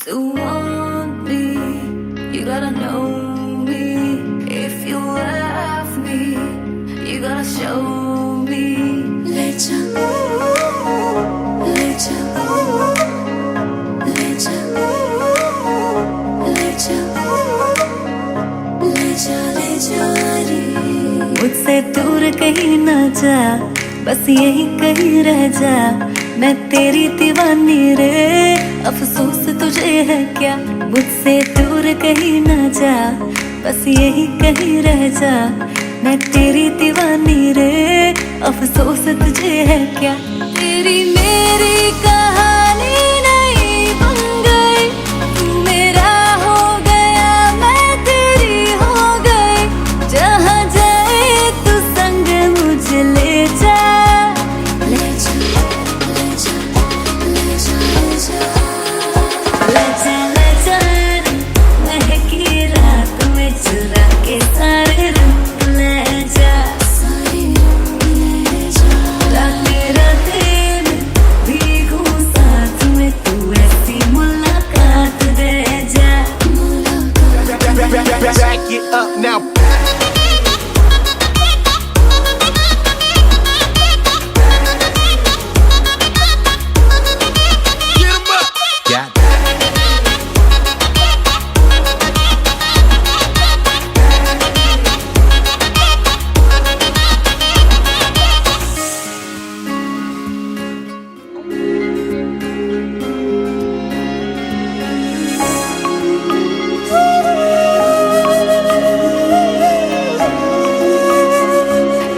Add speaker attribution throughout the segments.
Speaker 1: To want me, you gotta know me. If you love me, you gotta show me. Let ya, let ya, let ya, let ya, let ya, let ya रे। मुझसे दूर कहीं ना जा, बस यहीं कहीं रह जा। मैं तेरी दीवानी रे, अफसोस तुझे है क्या। मुझसे दूर कहीं ना जा, बस यहीं कहीं रह जा। मैं तेरी दीवानी रे, अफसोस तुझे है क्या। तेरी मेरी कहानी नहीं बन गई, तू मेरा हो गया मैं तेरी हो गई। जहाँ जाए तू संग मुझे ले जा, ले जा, ले जा, ले जा, ले जा, ले जा, महकी रात में चुरा के सारे रंग ले जा, सारे रंग ले जा। रातें रातें में भीगूं साथ में, तू ऐसी मुलाकात दे जा, मुलाकात।
Speaker 2: Back it up now. Get 'em up. Got it.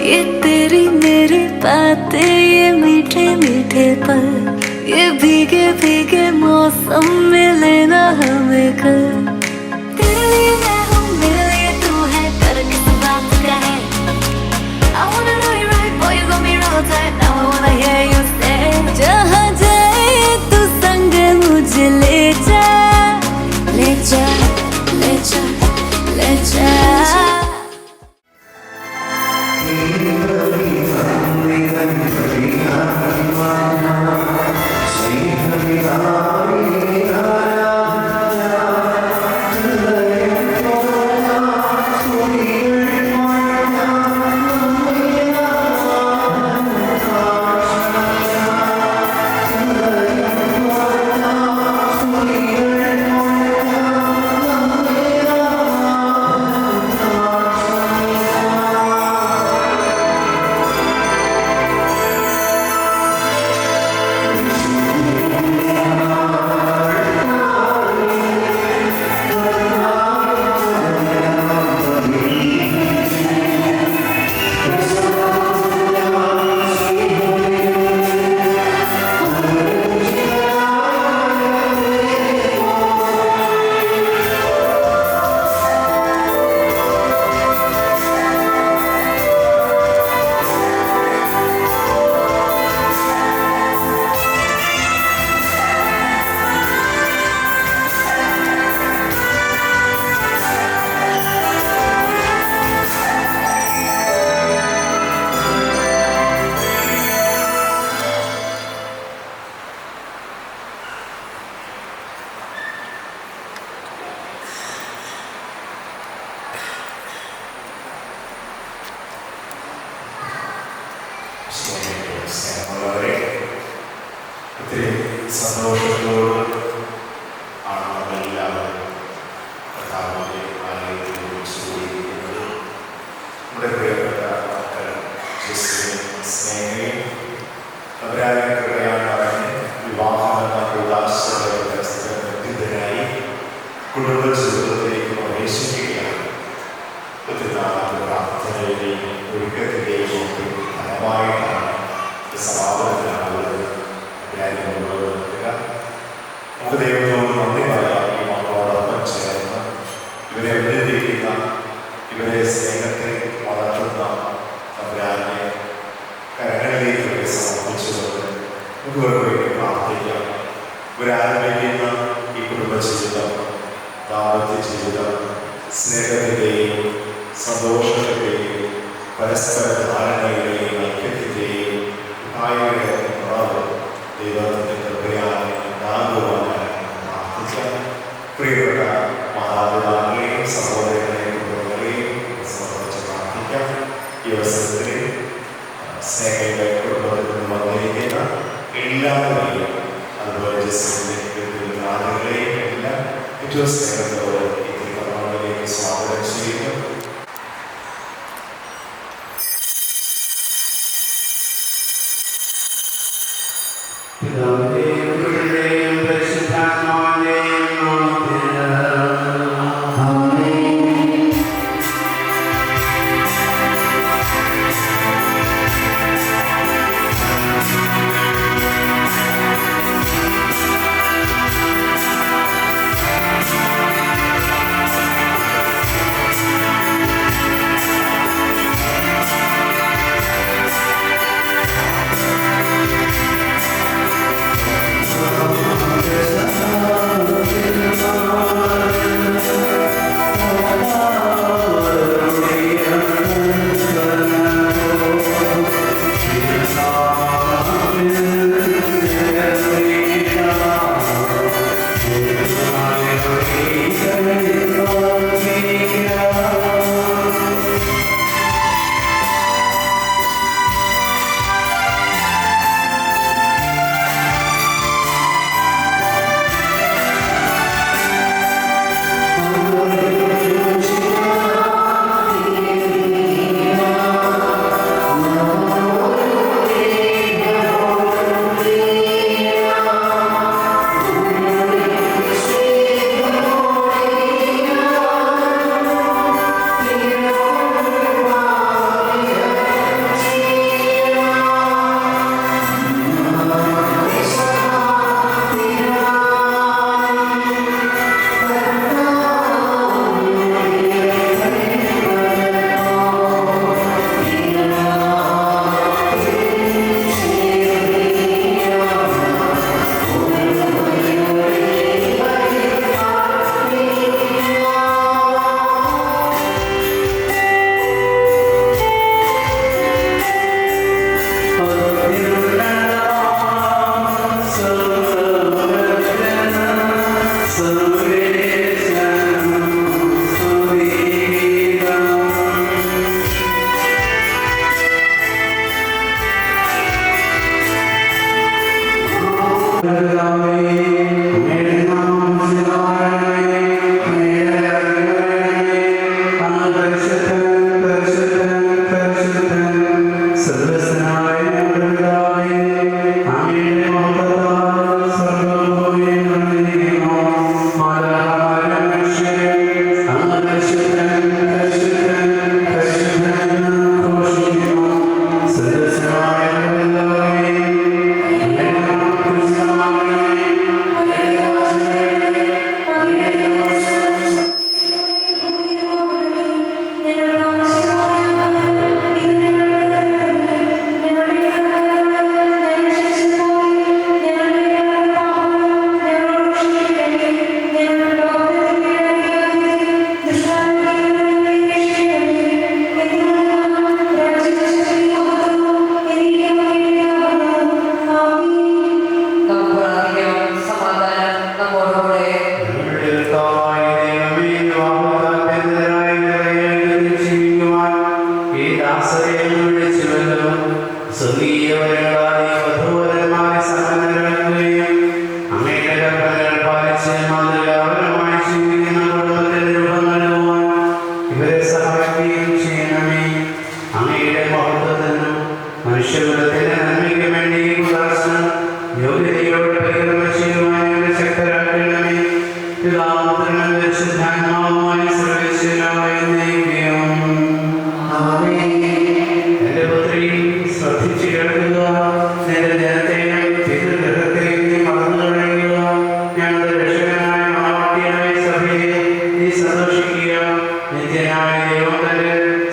Speaker 1: ये तेरी मेरी बातें, ये मीठे मीठे पल, ये भीगे भीगे मौसम में लेना हमें कर। तेरे लिए मैं हूँ, मेरे लिए तू है, कर किस बात का है। I wanna know you right, boy you got me real tight, now I wanna hear you say। जहाँ जाए तू संग मुझे ले जा, ले जा, ले जा, ले जा।
Speaker 3: ഒത്തിരി സന്തോഷത്തോടും ആണ് നമ്മളെല്ലാവരും കർത്താവിന്റെ ആലയത്തിൽ വിളിച്ചുകൂടിയിരിക്കുന്നത്. നമ്മുടെ പ്രിയപ്പെട്ട മക്കൾ യേശുവിനെ സ്നേഹിക്കുകയും അവരായ കൃപയാണ് അവനെ വിവാഹമെന്ന ഉല്ലാസത്തിനായി കുടുംബ ജീവിതത്തിലേക്ക് പ്രവേശിക്കുകയാണ്. ഒത്തിരി നാളത്തെ പ്രാർത്ഥനയുടെയും ഒരുക്കത്തിൻ്റെയും ഒക്കെ ഫലമായിട്ടാണ് സമാപനത്തിനാണുള്ളത്. നമുക്ക് ദൈവത്തോട് നന്ദി പറയാം. ഈ മക്കളോടൊപ്പം ചേർന്ന് ഇവരെ അഭിനന്ദിക്കുന്ന, ഇവരെ സ്നേഹത്തെ വളർത്തുന്ന അവരാനെ കരങ്ങളിലേക്ക് ഇവരെ സമർപ്പിച്ചുകൊണ്ട് നമുക്ക് വേണ്ടി പ്രാർത്ഥിക്കാം. ഇവരാരംഭിക്കുന്ന ഈ കുടുംബജീവിതം, ദാമ്പത്യ ജീവിതം സ്നേഹത്തിൻ്റെയും സന്തോഷത്തിൻ്റെയും പരസ്പര ധാരണയുടെയും ഐക്യത്തിൻ്റെയും ദൈവത്തിൻ്റെ കൃപയാൽ ഉണ്ടാകുവാനായി പ്രാർത്ഥിക്കാം. ജസ്മയുടെ കുടുംബത്തിൽ നിന്ന് വന്നിരിക്കുന്ന എല്ലാവരെയും അതുപോലെ ജസ്മിന്റെ ആളുകളെയും എല്ലാം ഏറ്റവും സ്നേഹത്തോടെ ഈ തിരുനാളിലേക്ക് സ്വാഗതം ചെയ്യുന്നു.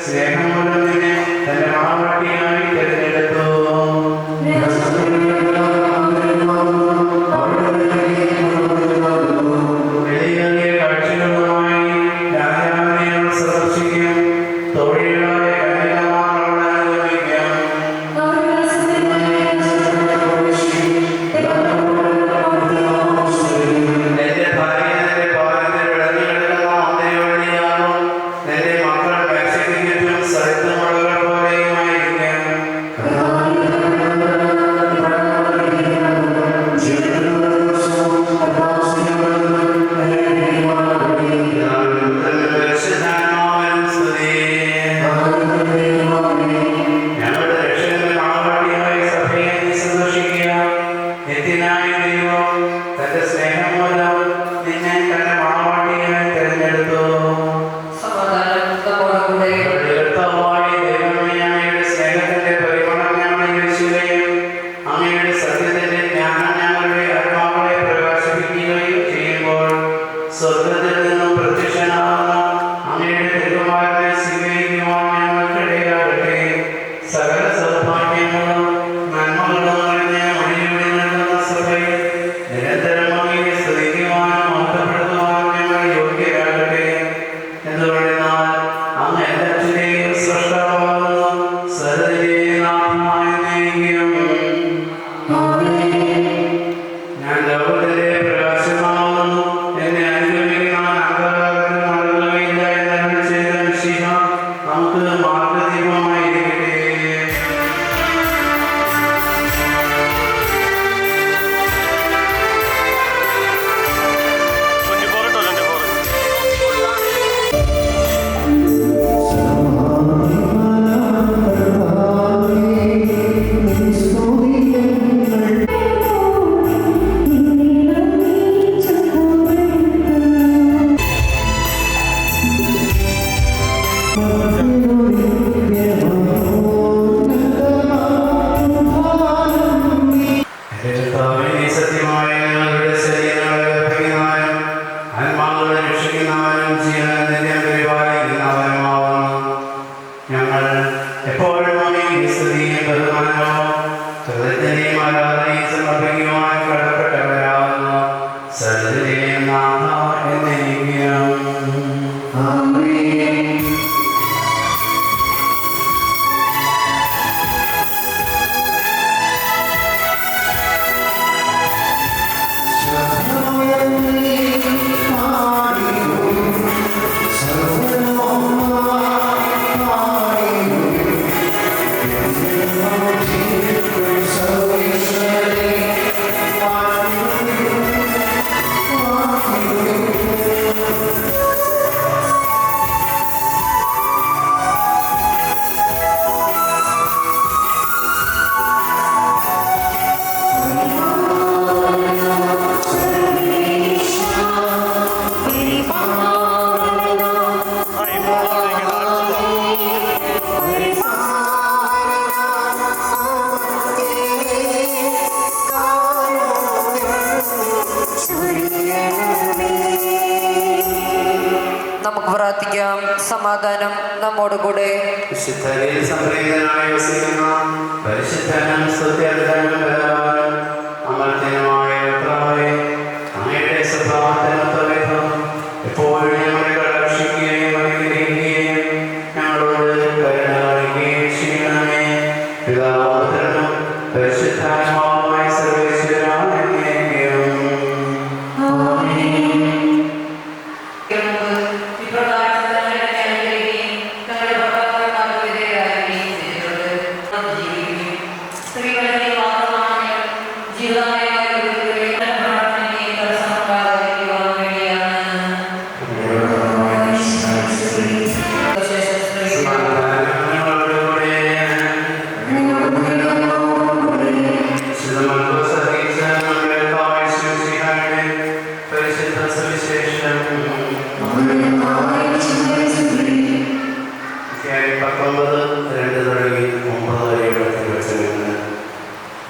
Speaker 4: സ്നേഹം കൊണ്ട് നിന്നെ തന്റെ മഹാവാട്ടിയായി തിരഞ്ഞെടുത്തു. എന്നേക്കും. ഞാൻ ലോകത്തിലെ പ്രകാശമാകുന്നു. എന്നെ അനുഗമിക്കുന്നവൻ അന്ധകാരത്തിൽ നടക്കുകയില്ല എന്നരുളി ചെയ്ത മിശിഹ നമുക്ക് മാർഗ്ഗദീപമായിരിക്കട്ടെ. കർത്താവേ, നീ സത്യമായ ഞങ്ങളുടെ ശരീരങ്ങളെ ഉറപ്പിക്കുന്നവനും ആത്മാക്കളെ രക്ഷിക്കുന്നവനും ജീവനെ നിത്യം പരിപാലിക്കുന്നവനുമാവുന്നു. ഞങ്ങൾ എപ്പോഴും അങ്ങേക്ക് സ്തുതിയും ബഹുമാനവും കൃതജ്ഞതയും ആരാധനയും സമർപ്പിക്കുവാൻ കടപ്പെട്ടവരാകുന്നു. സകലത്തിന്റെയും നാഥ എന്നേക്കും.
Speaker 5: നമുക്ക് പ്രാർത്ഥിക്കാം. സമാധാനം നമ്മോടുകൂടെ.
Speaker 4: വിശുദ്ധരിൽ സംപ്രീതനായി വസിക്കുന്ന പരിശുദ്ധനും സ്തുത്യർഹനും ബലവാനും അമർത്യനുമായ കർത്താവേ, അങ്ങയുടെ സ്വഭാവത്തിനൊത്തവിധം എപ്പോഴും ഞങ്ങളെ കടാക്ഷിക്കുകയും അനുഗ്രഹിക്കുകയും ഞങ്ങളോട് കരുണ കാണിക്കുകയും ചെയ്യണമേ. പിതാവും പരിശുദ്ധാത്മാവുമായ സർവേശ്വരനായ അങ്ങേക്കും.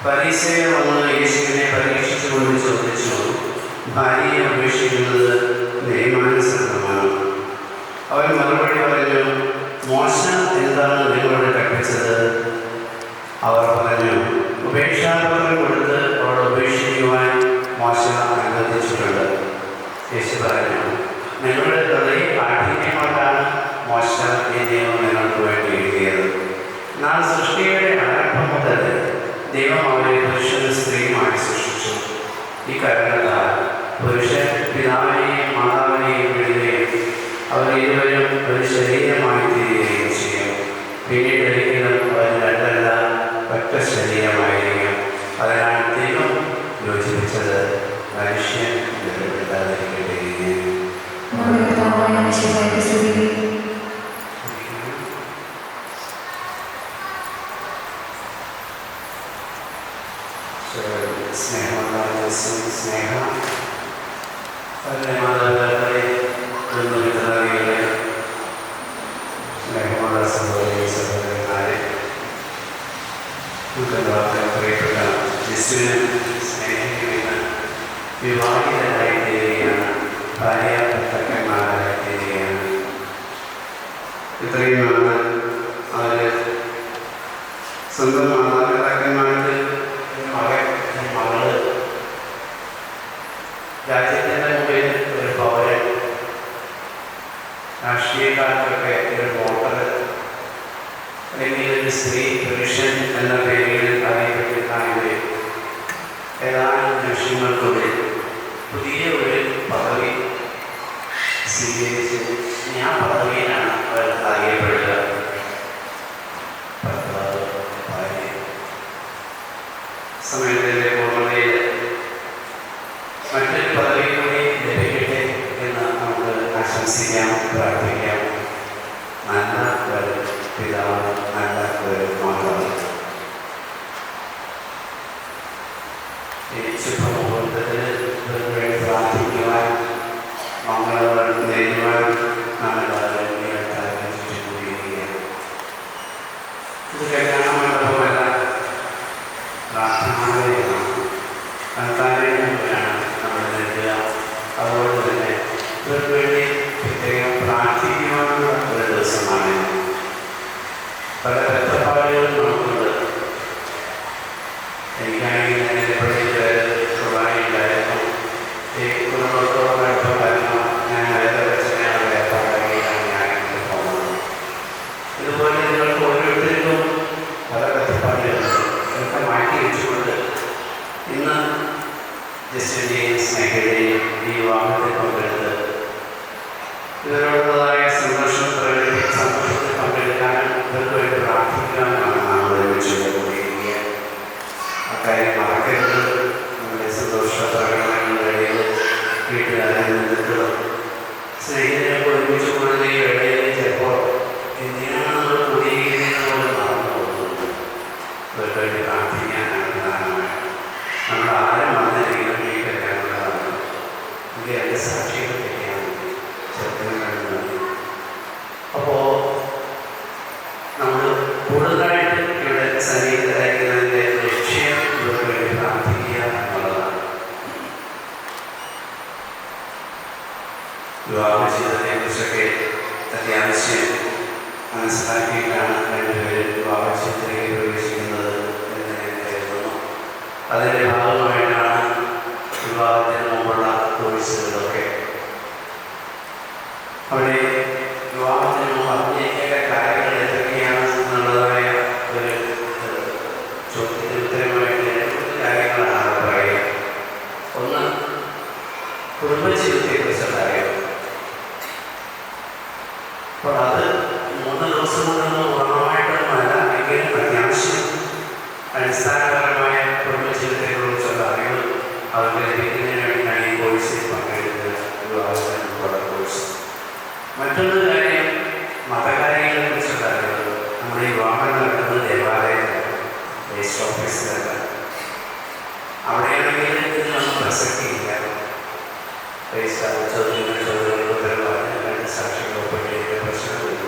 Speaker 4: പരീക്ഷയെ വന്ന് യേശുവിനെ പരീക്ഷിച്ചുകൊണ്ട് ചോദിച്ചു, ഭാര്യയെ അപേക്ഷിക്കുന്നത് ദൈവാനുസൃതമാണ്. അവൻ മറുപടി പറഞ്ഞു, മോശം എന്താണ് നിങ്ങളോട് കൽപ്പിച്ചത്? അവർ പറഞ്ഞു, ഉപേക്ഷാപത്രം കൊടുത്ത് അവൾ ഉപേക്ഷിക്കുവാൻ മോശം അനുവദിച്ചിട്ടുണ്ട്. യേശു പറഞ്ഞു, നിങ്ങളുടെ ഹൃദയം കാഠിന്യമായിട്ടാണ് മോശം ഈ നിയമം നിങ്ങൾക്ക് വേണ്ടി എഴുതിയത്. എന്നാൽ സൃഷ്ടിയുടെ ആരംഭം മുതൽ ദൈവം അവരെ പുരുഷനും സ്ത്രീയുമായി സൃഷ്ടിച്ചു. ഈ കാരണത്താൽ പുരുഷൻ പിതാവിനെയും മാതാവിനെയും വിടുകയും അവർ ഇരുവരും ഒരു ശരീരമായി തീരുകയും ചെയ്യും. പിന്നീട് ഒരിക്കലും അവർ രണ്ടല്ല ഒറ്റ ശരീരമായിരിക്കും. അതിനാൽ ദൈവം യോജിപ്പിച്ചത് മനുഷ്യൻ വേർപെടുത്താതിരിക്കട്ടെ. സ്നേഹം മാതാപിതാക്കളെ, കുടുംബമിത്രാദികളെ, സ്നേഹമുള്ള സഹോദരി സഹോദരന്മാരെ, പ്രിയപ്പെട്ട ജിസ്റ്റിന് സ്നേഹിക്കുന്ന വിവാഹിതരായി തീരുകയാണ്, ഭാര്യ ഭർത്താക്കന്മാരായി തീരുകയാണ്. ഇത്രയും നാൾ അവർ സ്വന്തം മാതാപിതാക്കന്മാർക്ക് മകള് രാജ്യത്തിൻ്റെ മുമ്പിൽ ഒരു പൗരൻ, രാഷ്ട്രീയക്കാർക്കൊക്കെ ഒരു വോട്ടർ, അല്ലെങ്കിൽ ഒരു സ്ത്രീ പുരുഷൻ എന്ന പേരിൽ സമയത്തിൻ്റെ പൂർണ്ണതയിൽ മറ്റൊരു പദവി കൂടി ലഭിക്കട്ടെ എന്ന് നമുക്ക് ആശംസിക്കാം, പ്രാർത്ഥിക്കാം. നല്ല ഒരു പിതാവ്, നല്ല ഒരു മാതാവ്. ഈ ശുഭമുഹൂർത്തത്തിൽ വേണ്ടി പ്രാർത്ഥിക്കുവാൻ, മംഗളങ്ങൾ നേരുവാൻ നമ്മളെല്ലാവരും ചുറ്റിക്കൂടിയിരിക്കുകയാണ്. ഇത് കല്യാണ മണ്ഡപമല്ല, പ്രാർത്ഥനാലയമാണ്. അൽത്താരയിലാണ് നമ്മൾ നിൽക്കുക. അതുകൊണ്ട് തന്നെ ഇവർക്ക് വേണ്ടി പ്രത്യേകം പ്രാർത്ഥിക്കുവാനുള്ള ഒരു ദിവസമാണ്. പല ബന്ധപ്പാടുകളും നമുക്കുണ്ട്. എനിക്കാണെങ്കിൽ എൻ്റെ പഠിച്ച് ഉണ്ടായിരുന്നു. ഈ കുടുംബത്തോളം അടുപ്പമായിരുന്നു. ഞാൻ വേറെ വെച്ചാണ് വേർപാടാക്കിയാണ് ഞാൻ പോകുന്നത്. ഇതുപോലെ നിങ്ങൾക്ക് ഓരോരുത്തർക്കും പല ബന്ധപ്പാടുകളുണ്ട്. ഇതൊക്കെ മാറ്റി വെച്ചുകൊണ്ട് ഇന്ന് ജസ്റ്റിൻ്റെയും സ്നേഹയുടെയും ഈ വിവാഹത്തിൽ പങ്കെടുത്ത് ഇവരോടുള്ളതായ സന്തോഷത്തിൽ പങ്കെടുക്കാനും ഇവർക്ക് വേണ്ടി പ്രാർത്ഥിക്കാനുമാണ് നാം ഒരുമിച്ച് കൂടിയിരിക്കുക. അക്കാര്യം മറക്കരുത്. നമ്മുടെ സന്തോഷ പ്രകടനങ്ങളിടയിൽ വീട്ടുകാരിൽ നിന്നിട്ട് സ്നേഹിതരെ ഒരുമിച്ച് കൂടുകയും ഇടയിൽ ചിലപ്പോൾ എന്തിനാണ് നമ്മൾ കൂടിയിരിക്കുന്നത് മറന്നു പോകുന്നത്. ഇവർക്ക് വേണ്ടി പ്രാർത്ഥിക്കാനാണ് പ്രധാനമായിട്ട്. നമ്മൾ ആരും വന്നിരിക്കണം ഈ കല്യാണങ്ങളാണ്. ഇത് എൻ്റെ സാക്ഷികൾ തന്നെയാണ് ചെറുപ്പം കഴിയുന്നത്. അപ്പോൾ നമ്മൾ കൂടുതലായിട്ട് ഇവിടെ സന്നിഹിതരായിരിക്കുന്നതിൻ്റെ ലക്ഷ്യം ഇവർക്ക് വേണ്ടി പ്രാർത്ഥിക്കുക എന്നുള്ളതാണ്. വിവാഹ ജീവിതത്തെ കുറിച്ചൊക്കെ അത്യാവശ്യം മനസ്സിലാക്കിയിട്ടാണ് രണ്ടുപേരും വിവാഹ ജീവിതത്തിലേക്ക് പ്രവേശിക്കുന്നത് എന്ന് ഞാൻ കരുതുന്നു. അതിൻ്റെ ഭാഗമായിട്ടാണ് വിവാഹത്തിന് മുമ്പുള്ള കോഴ്സുകളൊക്കെ. അവിടെ വിവാഹത്തിന് മുമ്പ് അറിഞ്ഞേക്കേണ്ട കാര്യങ്ങൾ എന്തൊക്കെയാണ് എന്നുള്ളതായ ഒരു ചോദ്യത്തിന് ഉത്തരമായിട്ട് രണ്ട് കാര്യങ്ങളാണ് അവിടെ പറയുക. ഒന്ന്, കുടുംബജീവിതത്തെക്കുറിച്ചുള്ള കാര്യം. അപ്പോൾ അത് 3 ദിവസം കൊണ്ടൊന്നും പൂർണ്ണമായിട്ടൊന്നുമല്ല, എങ്കിലും അത്യാവശ്യം അടിസ്ഥാനപരമായ കുടുംബജീവിതത്തെക്കുറിച്ചുള്ള അറിവ് അവർക്ക് ലഭിക്കുന്നതിന് വേണ്ടിയാണ് ഈ കോഴ്സിൽ പങ്കെടുത്ത് വിവാഹത്തിനുള്ള കോഴ്സ്. മറ്റൊരു കാര്യം, മതകാര്യങ്ങളെ കുറിച്ചുള്ള അറിവ്. നമ്മുടെ വിവാഹം നടക്കുന്നത് ദേവാലയത്തിലാണ്, രജിസ്റ്റർ ഓഫീസിലല്ല. അവിടെയാണെങ്കിൽ ഇതിനൊന്നും പ്രസക്തിയില്ല. ചോദ്യങ്ങൾക്ക് ഉത്തരവാദിത്തം രണ്ട് സാക്ഷികൾ ഒപ്പിട്ടിരിക്കുന്ന പ്രശ്നമില്ല.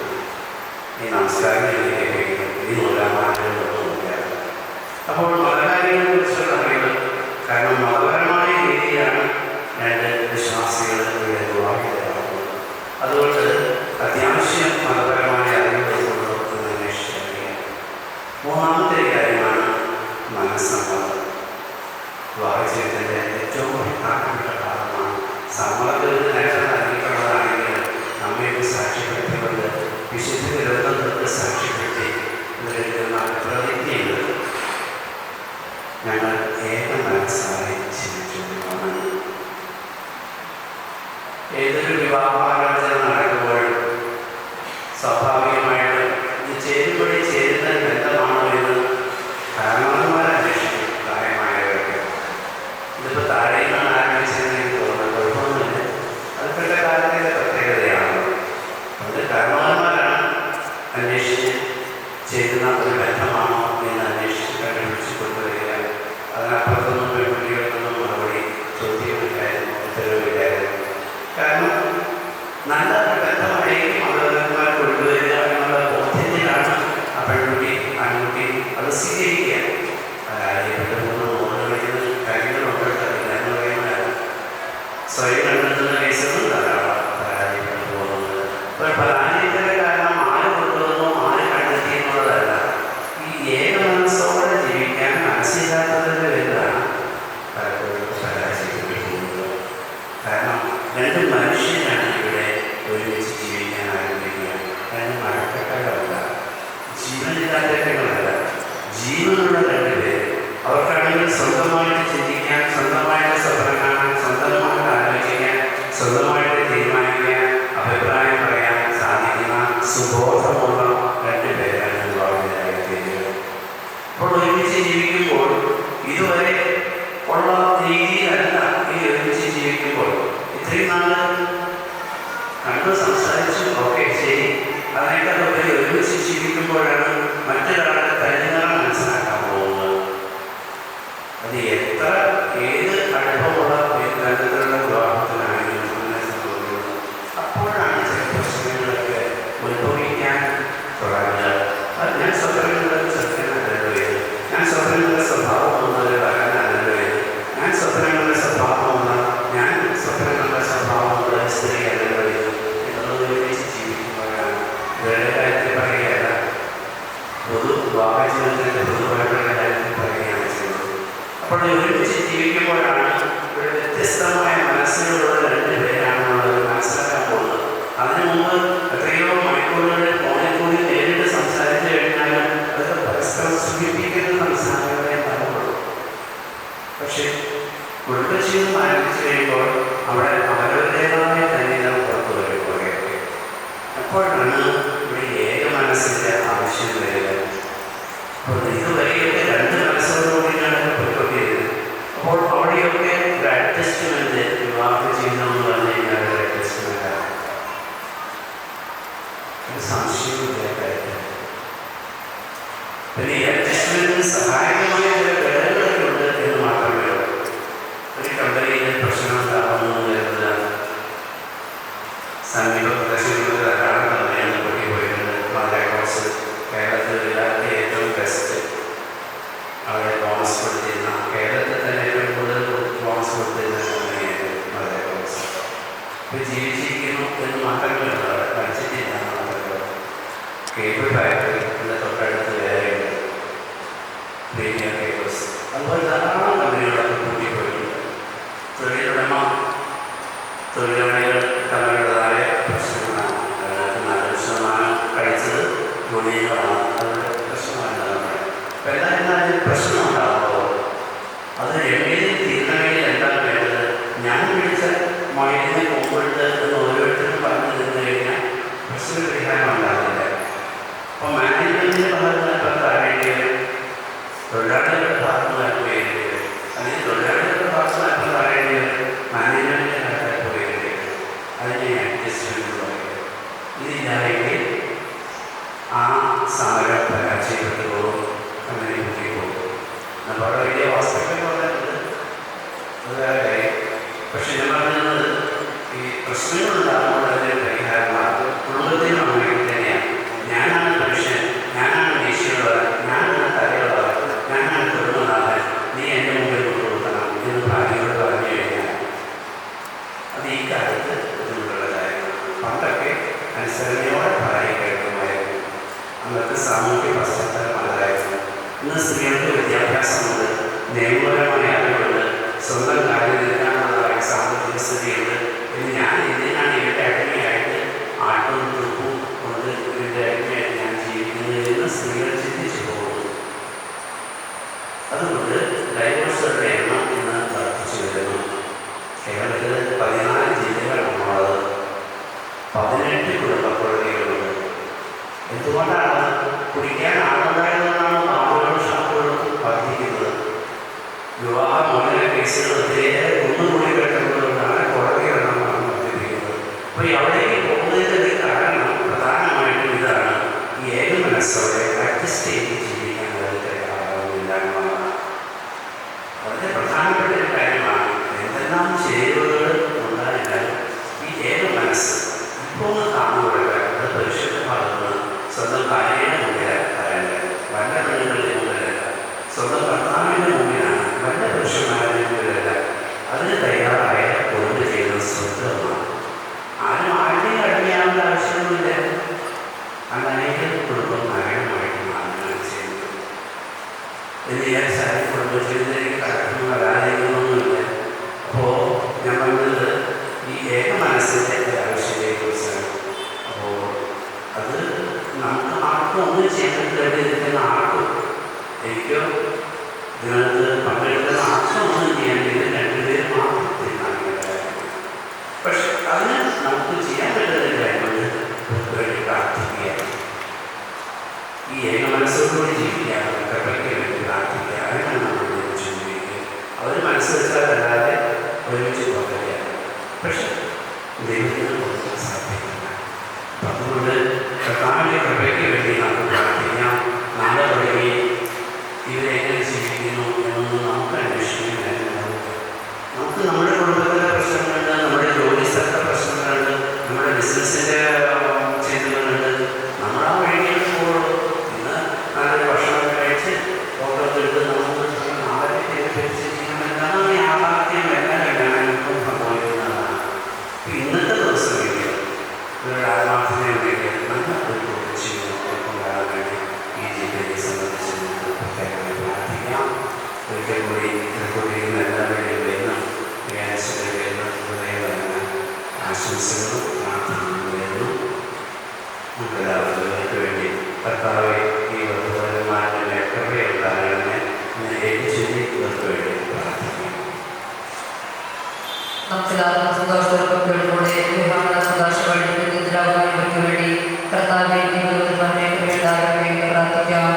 Speaker 4: ഈ നമസ്കാരം എഴുതിയിരിക്കുന്നു, ഈ നൂലാമാനങ്ങളൊന്നുമില്ല. അപ്പോൾ മതകാര്യങ്ങളെ കുറിച്ചുള്ള അറിവ്, കാരണം മതപരമായ രീതിയാണ് രണ്ട് വിശ്വാസികൾ ഇവിടെ വിവാഹിതരാകുന്നത്. അതുകൊണ്ട് അത്യാവശ്യം മതപരമായ അറിവുകളുണ്ടോ എന്ന് അന്വേഷിച്ചറിയുക. മൂന്നാമത്തെ കാര്യമാണ് മനസ്സമ്മതം. വിവാഹ ജീവിതത്തിൻ്റെ ഏറ്റവും പ്രധാനപ്പെട്ട ഭാഗമാണ് സമ്മതത്തിൽ നേരത്തെ നൽകിയിട്ടുള്ളതാണെങ്കിൽ നമ്മെ സാക്ഷ്യപ്പെടുത്തിക്കൊണ്ട് വിശുദ്ധ ഗ്രന്ഥം തൊട്ട് സാക്ഷ്യപ്പെടുത്തി ഇവരെഴുതുന്ന പ്രതിജ്ഞയുണ്ട്. ഞങ്ങൾ ഏക മനസ്സായി ജീവിച്ചുകൊണ്ടാണ്. ഏതൊരു വിവാഹാലോചന നടക്കുമ്പോഴും സ്വാഭാവികമായിട്ടും ഇത് ചേരുമ്പടി ചേരുന്ന ബന്ധമാണോ എന്ന് കാരണവന്മാരെ അന്വേഷിക്കും. പ്രായമായവരൊക്കെ ഇതിപ്പോൾ താഴെയിൽ നിന്നാണ് ആരംഭിച്ചതെന്ന് എനിക്ക് തോന്നുന്നത്. കുഴപ്പമൊന്നുമില്ല, അതിപ്പോഴത്തെ കാലത്തിൻ്റെ പ്രത്യേകതയാണ്. അത് കാരണവന്മാരാണ് അന്വേഷിച്ച് ചേരുന്ന ഒരു ബന്ധമാണോ എന്ന് അന്വേഷിച്ച് കണ്ടുപിടിച്ച് കൊണ്ടുവരിക. അതിനപ്പുറത്തൊന്നും പെൺകുട്ടികൾക്കൊന്നും മറുപടി ചോദ്യമില്ലായിരുന്നു, ഉത്തരവില്ലായിരുന്നു. കാരണം നല്ല ബന്ധമായി മാതാപിതാക്കന്മാർ കൊണ്ടുവരിക എന്നുള്ള ബോധ്യത്തിലാണ് ആ പെൺകുട്ടി ആൺകുട്ടി അത് സ്വീകരിക്കുക. പരാജയപ്പെട്ട് പോകുന്ന മോഹൻ കളിക്കുന്ന കാര്യങ്ങളുണ്ട്. എന്ന് പറയുന്നതാണ് സ്വയം കണ്ടെത്തുന്ന കേസുകൾ ധാരാളം പരാജയപ്പെട്ടു പോകുന്നത്. അപ്പോൾ പരാജയത്തിൻ്റെ കാരണം ആര് കൊണ്ടുവന്നോ ആര് കണ്ടെത്തി എന്നുള്ളതല്ല, ഈ ഏക മനസ്സോടെ ജീവിക്കാൻ മനസ്സിലാത്തതിൻ്റെ പേരിലാണ് പലപ്പോഴും പരാജയപ്പെട്ടു പോകുന്നത്. കാരണം രണ്ട് മനുഷ്യരാണ് ഇവിടെ ഒരുമിച്ച് ജീവിക്കാൻ ആരംഭിക്കുക. അതിന് മഴക്കെട്ടകളല്ല, ജീവനില്ലാത്തകളല്ല, ജീവനുള്ള രണ്ടുപേര്. അവർക്കാണെങ്കിൽ സ്വന്തമായിട്ട് ചിന്തിക്കാൻ, സ്വന്തമായിട്ട് സ്വപ്നം കാണാൻ, സ്വന്തമായിട്ട് ആലോചിക്കാൻ, സ്വന്തമായിട്ട് കണ്ടു സംസാരിച്ചു, ഓക്കെ ശരി. അതിനേക്കാൾ ഉപരി ഒരുമിച്ച് ജീവിക്കുമ്പോഴാണ് മറ്റൊരാളുടെ തനിനിറം മനസ്സിലാക്കാൻ പോകുന്നത്. അത് എത്ര ഏത് അനുഭവമുള്ള ബന്ധത്തിലുള്ള വിവാഹത്തിനാണെങ്കിലും അങ്ങനെ സംഭവിക്കുന്നത്. അപ്പോഴാണ് ചില പ്രശ്നങ്ങളൊക്കെ ഉത്ഭവിക്കാൻ തുടങ്ങുന്നത്. ഞാൻ സ്വപ്നങ്ങളുടെ ചെറുക്കനല്ലോ ഇത്, ഞാൻ സ്വപ്നങ്ങളുടെ സ്വഭാവം വന്നത് വരാനല്ലോ ഇത്, ഞാൻ സ്വപ്നങ്ങളുടെ സ്വഭാവം വന്ന ഞാൻ സ്വപ്നങ്ങളുടെ സ്വഭാവമുള്ള സ്ത്രീ അല്ലോ ഇത് എന്നുള്ളത് ഒരുമിച്ച് ജീവിക്കുമ്പോഴാണ്. ഇവരുടെ കാര്യത്തിൽ പറയുകയല്ല, വിവാഹ ജീവിതത്തിൻ്റെ പൊതുവായിട്ടുള്ള കാര്യത്തിൽ പറയുകയാണ് ചെയ്യുന്നത്. അപ്പോൾ ഒരുമിച്ച് ജീവിക്കുമ്പോഴാണ് ഒരു വ്യത്യസ്തമായ മനസ്സുകളുള്ള രണ്ടുപേരാണെന്നുള്ളത് മനസ്സിലാക്കാൻ പോകുന്നത്. അതിനു മുമ്പ് എത്രയോ മണിക്കൂറുകളിൽ ഫോണിൽ കൂടി നേരിട്ട് സംസാരിച്ചു കഴിഞ്ഞാൽ അതൊക്കെ പരസ്പരം സൂചിപ്പിക്കുന്ന സംസ്ഥാനങ്ങളെ ഉണ്ടാവുള്ളൂ. പക്ഷേ കുടുംബജീവിതം ആരംഭിച്ചു കഴിയുമ്പോൾ അവിടെ അവരവരുടേതായ തന്നെയാണ് പുറത്തു വരുമ്പോഴൊക്കെ. അപ്പോഴാണ് ഇവിടെ ഏക മനസ്സിൻ്റെ ആവശ്യം വരിക. അപ്പോൾ ഇതുവരെയൊക്കെ രണ്ട് മനസ്സോടുകൂടിയാണ് പോയിക്കൊണ്ടിരുന്നത്. അപ്പോൾ അവിടെയൊക്കെ ഒരു അഡ്ജസ്റ്റ്മെൻറ്റ്, വിവാഹ ജീവിതം എന്ന് പറഞ്ഞു കഴിഞ്ഞാൽ ഒരു അഡ്ജസ്റ്റ്മെൻറ്റാണ്. ഒരു സംശയമില്ല കാര്യത്തിൽ. പിന്നെ ഈ അഡ്ജസ്റ്റ്മെൻറ്റിന് സഹായകമായ ചില ഘടകങ്ങളൊക്കെ ഉണ്ട് എന്ന് മാത്രമേ ഉള്ളൂ. ഒരു കമ്പനിയിൽ പ്രശ്നം ഉണ്ടാകുന്നു എന്നത് സമീപ പ്രദേശങ്ങളിൽ ധാരാളം കമ്പനികൾ പൊട്ടിപ്പോയിട്ടുണ്ട്. വളരെ കുറച്ച് കേരളത്തിലുള്ള ഏറ്റവും ബെസ്റ്റ് അവരെ ബോണസ് കൊടുത്തിരുന്ന, കേരളത്തിൽ തന്നെ ഏറ്റവും കൂടുതൽ ബോണസ് കൊടുത്തിരുന്ന കമ്പനിയായിട്ട് വളരെ കുറച്ച് ഇപ്പോൾ ജീവിച്ചിരിക്കുന്നു എന്ന് മാത്രമേ ഉള്ളൂ. അവിടെ പഠിച്ചിട്ടില്ല എന്ന് മാത്രമേ ഉള്ളൂ. കേബിൾ ഫാക്ടറി ഇതിൻ്റെ തൊട്ടടുത്ത് വേറെയുണ്ട്, പ്രീമിയർ കേബിൾസ്. അതുപോലെ ധാരാളം കമ്പനികളൊക്കെ കൂട്ടിപ്പോയിട്ടുണ്ട്. തൊഴിലാളികൾ തമ്മിലുള്ളതായ പ്രശ്നങ്ങളാണ്. അതിനകത്ത് 40% കഴിച്ചത് ഗുണികളാണ്. അതുകൊണ്ട് പ്രശ്നമല്ല നമ്മുടെ. അപ്പം എന്തായിരുന്നാലും പ്രശ്നം ഉണ്ടാകുമ്പോൾ അത് എങ്ങനെ തീർന്നവയിൽ എന്താണ് വേണ്ടത്? ഞാൻ പിടിച്ച മഴയെ കൊമ്പെടുത്ത് എന്ന് ഓരോരുത്തരും പറഞ്ഞു നിന്ന് കഴിഞ്ഞാൽ പ്രശ്ന പരിഹാരം ഉണ്ടാകില്ല. അപ്പോൾ മാനേജ്മെൻറ്റിൻ്റെ ഭാഗത്ത് ഇപ്പം താഴേണ്ടി വരും, തൊഴിലാളികളുടെ ഭാഗത്ത് നിന്ന് വേണ്ടി വരും, അല്ലെങ്കിൽ തൊഴിലാളികളുടെ ഭാഗത്ത് നിന്ന് താഴേണ്ടി വരും, മാനേജ്മെൻറ്റിൻ്റെ ഭാഗത്ത് വേണ്ടി വരും. അതിനെ അഡ്ജസ്റ്റ്മെൻറ്റ് പറയുന്നത്. ഇതില്ലായെങ്കിൽ ആ സമരം പരാജയപ്പെട്ടു പോകും, അങ്ങനെ കൂട്ടി പോകും. നമ്മുടെ വലിയ ഹോസ്പിറ്റൽ പറഞ്ഞിട്ടുണ്ട്, അത് വേറെ കാര്യം. പക്ഷെ ഞാൻ പറഞ്ഞത് ഈ പ്രശ്നങ്ങളുണ്ടാകുമ്പോൾ അതിന് പരിഹാരമാണ്. കുടുംബത്തിനും അങ്ങനെ തന്നെയാണ്. ഞാനാണ് മനുഷ്യൻ, ഞാനാണ് ദേഷ്യമുള്ളവൻ, ഞാനാണ് തലയുള്ളവൻ, ഞാനാണ് കുടുംബനാഥൻ, നീ എൻ്റെ മുമ്പിൽ കൊണ്ടുകൊടുക്കണം എന്ന് ഭാര്യയോട് പറഞ്ഞു കഴിഞ്ഞാൽ അത് ഈ കാലത്ത് ബുദ്ധിമുട്ടുള്ള കാര്യമാണ്. പണ്ടൊക്കെ അനുസരണയോടെ ഭാര്യ കേൾക്കുമായിരുന്നു. അന്നത്തെ സാമൂഹ്യ പശ്ചാത്തലം അതായിരുന്നു. ഇന്ന് സ്ത്രീകൾക്ക് വിദ്യാഭ്യാസമുണ്ട്, നിയമപരമായ അറിവുണ്ട്, സ്വന്തം കാര്യം നിൽക്കാനുള്ളതായ സാമ്പത്തിക സ്ഥിതിയുണ്ട്. പിന്നെ ഞാൻ എന്തിനാണ് ഇവരുടെ അടിമയായിട്ട് ആട്ടും തുപ്പും കൊണ്ട് ഇവരുടെ അടിമയായിട്ട് ഞാൻ ജീവിക്കുന്നത് എന്ന് സ്ത്രീകൾ ചിന്തിച്ചു പോകുന്നു. അതുകൊണ്ട് ഡൈവോഴ്സുകളുടെ എണ്ണം ഇന്ന് വർദ്ധിച്ചു വരുന്നു. കേരളത്തിൽ 14 ജില്ലകളാണുള്ളത്, 18 കുടുംബ കോടതികളുണ്ട്. എന്തുകൊണ്ടാണ്? കുടിക്കാൻ ആളുണ്ടായതുകൊണ്ടാണ് ബാറുകളും ഷാപ്പുകളും വർദ്ധിക്കുന്നത്. വിവാഹമോചന കേസുകൾ ഒത്തിരിയേറെ കുന്നുകൂടി കേട്ടുകൊണ്ടുകൊണ്ടാണ് കോടതികളെണ്ണം വർദ്ധിപ്പിക്കുന്നത്. അപ്പോൾ അവിടേക്ക് പോകുന്നതിൻ്റെ കാരണം പ്രധാനമായിട്ടും ഇതാണ്, ഈ ഏക മനസ്സോടെ അഡ്ജസ്റ്റ് ചെയ്ത് ജീവിക്കാൻ അവർക്ക് ആവുന്നില്ല എന്നുള്ളതാണ്. വളരെ പ്രധാനപ്പെട്ട ഒരു കാര്യമാണ്. എന്തെല്ലാം ചേരുവകൾ ഉണ്ടായാലും ഈ ഏക മനസ്സ് ഇപ്പോൾ ഒന്ന് താന്നു കൊടുക്കുക. അത് പരിശുദ്ധ ഭാഗത്ത് സ്വന്തം ഭാര്യയുടെ മുമ്പിലാണ് പറയേണ്ടത്, വല്ല പെണ്ണുങ്ങളുടെ മുമ്പിലല്ല. സ്വന്തം ഭർത്താവിൻ്റെ മുമ്പിലാണ്, വല്ല പുരുഷന്മാരുടെ മുമ്പിലല്ല. അതിന് തയ്യാറായ കുടുംബ ജീവിതം സ്വന്തമാണ്. ആരും ആരുടെയും അടിമയാവേണ്ട ആവശ്യമൊന്നുമില്ല. അങ്ങനെ കുടുംബം മരണമായിട്ട് മാറുകയാണ് ചെയ്യുന്നത്. എന്ന് വിചാരിച്ചാൽ കുടുംബ ജീവിതത്തിലേക്ക് കടക്കുന്ന വരാതിരിക്കുന്നൊന്നുമില്ല. അപ്പോൾ ഞാൻ പറഞ്ഞത് ഈ ഏക മനസ്സിൻ്റെ ആവശ്യത്തെക്കുറിച്ചാണ്. അപ്പോൾ അത് നമുക്ക് ആർക്കും ഒന്നും ചെയ്യാൻ ഇരിക്കുന്ന ആർക്കും, എനിക്കോ ഇതിനകത്ത് പങ്കെടുക്കുന്ന ആർക്കും ഒന്നും ചെയ്യാൻ രണ്ടുപേരും മാത്രം തീരുമാനിക്കേണ്ട കാര്യമാണ്. പക്ഷെ അതിന് നമുക്ക് ചെയ്യാൻ പറ്റുന്ന കാര്യമുണ്ട്, വേണ്ടി പ്രാർത്ഥിക്കുക. ഈ ഏക മനസ്സോടുകൂടി ജീവിക്കുക, കൃപയ്ക്ക് വേണ്ടി പ്രാർത്ഥിക്കുക. അതിനാണ് നമ്മൾ ചിന്തിക്കുക. അവർ മനസ്സ് വെച്ചാലല്ലാതെ ഒരുമിച്ച് പോകരുത്. പക്ഷെ ദൈവത്തിന് കൊടുക്കാൻ സാധിക്കും. അതുകൊണ്ട് കർത്താവിൻ്റെ കൃപയ്ക്ക് വേണ്ടി നമുക്ക് പ്രാർത്ഥിക്കാം. നാളെ തുടങ്ങി ഇവരെങ്ങനെ ജീവിക്കുന്നു എന്നൊന്നും നമുക്ക് അന്വേഷിക്കുന്നുണ്ടായിരുന്നു. നമുക്ക് നമ്മുടെ കുടുംബത്തിലെ പ്രശ്നങ്ങളുണ്ട്, നമ്മുടെ ജോലി സ്ഥലത്തെ പ്രശ്നങ്ങളുണ്ട്, നമ്മുടെ ബിസിനസ്സിൻ്റെ ചെയ്തതുകളുണ്ട്. നമ്മൾ ആ വഴിയിൽ പോകുള്ളൂ. ഇന്ന് നല്ലൊരു ഭക്ഷണം കഴിച്ച് ഓരോരുത്തർക്ക് നമുക്ക് നാളെ ചെയ്യണമെന്നാണ് യാഥാർത്ഥ്യം. എല്ലാം കഴിയാനും സംഭവിക്കുന്നതാണ്. ഇന്നത്തെ ദിവസം ഒരു ആത്മാർത്ഥതയുണ്ടെങ്കിൽ നല്ല ഒരു ജീവിതം കൊണ്ടാകാൻ വേണ്ടി ഈ ജീവിതത്തെ സംബന്ധിച്ച് പ്രത്യേകമായി പ്രാർത്ഥിക്കാം. ഒരിക്കൽ കൂടി കൂടിയിരുന്ന എല്ലാവരുടെയും വരുന്ന വ്യാഴാഴ്ചയുടെ വരുന്ന ഹൃദയപരമായ ആശംസകളും പ്രാർത്ഥനകളും വരുന്നു. നമുക്കെല്ലാവർക്കും വേണ്ടി കർത്താവെ ഈ വധുവരന്മാരുടെ കൃപയുണ്ടാകണമേ എന്ന് ചൊല്ലി ഇവർക്ക് വേണ്ടി പ്രാർത്ഥിക്കാം.
Speaker 5: നമുക്കെല്ലാവർക്കും സന്തോഷത്തോടെ സന്തോഷങ്ങൾക്ക് വേണ്ടി കർത്താവെ പ്രാർത്ഥിക്കാം.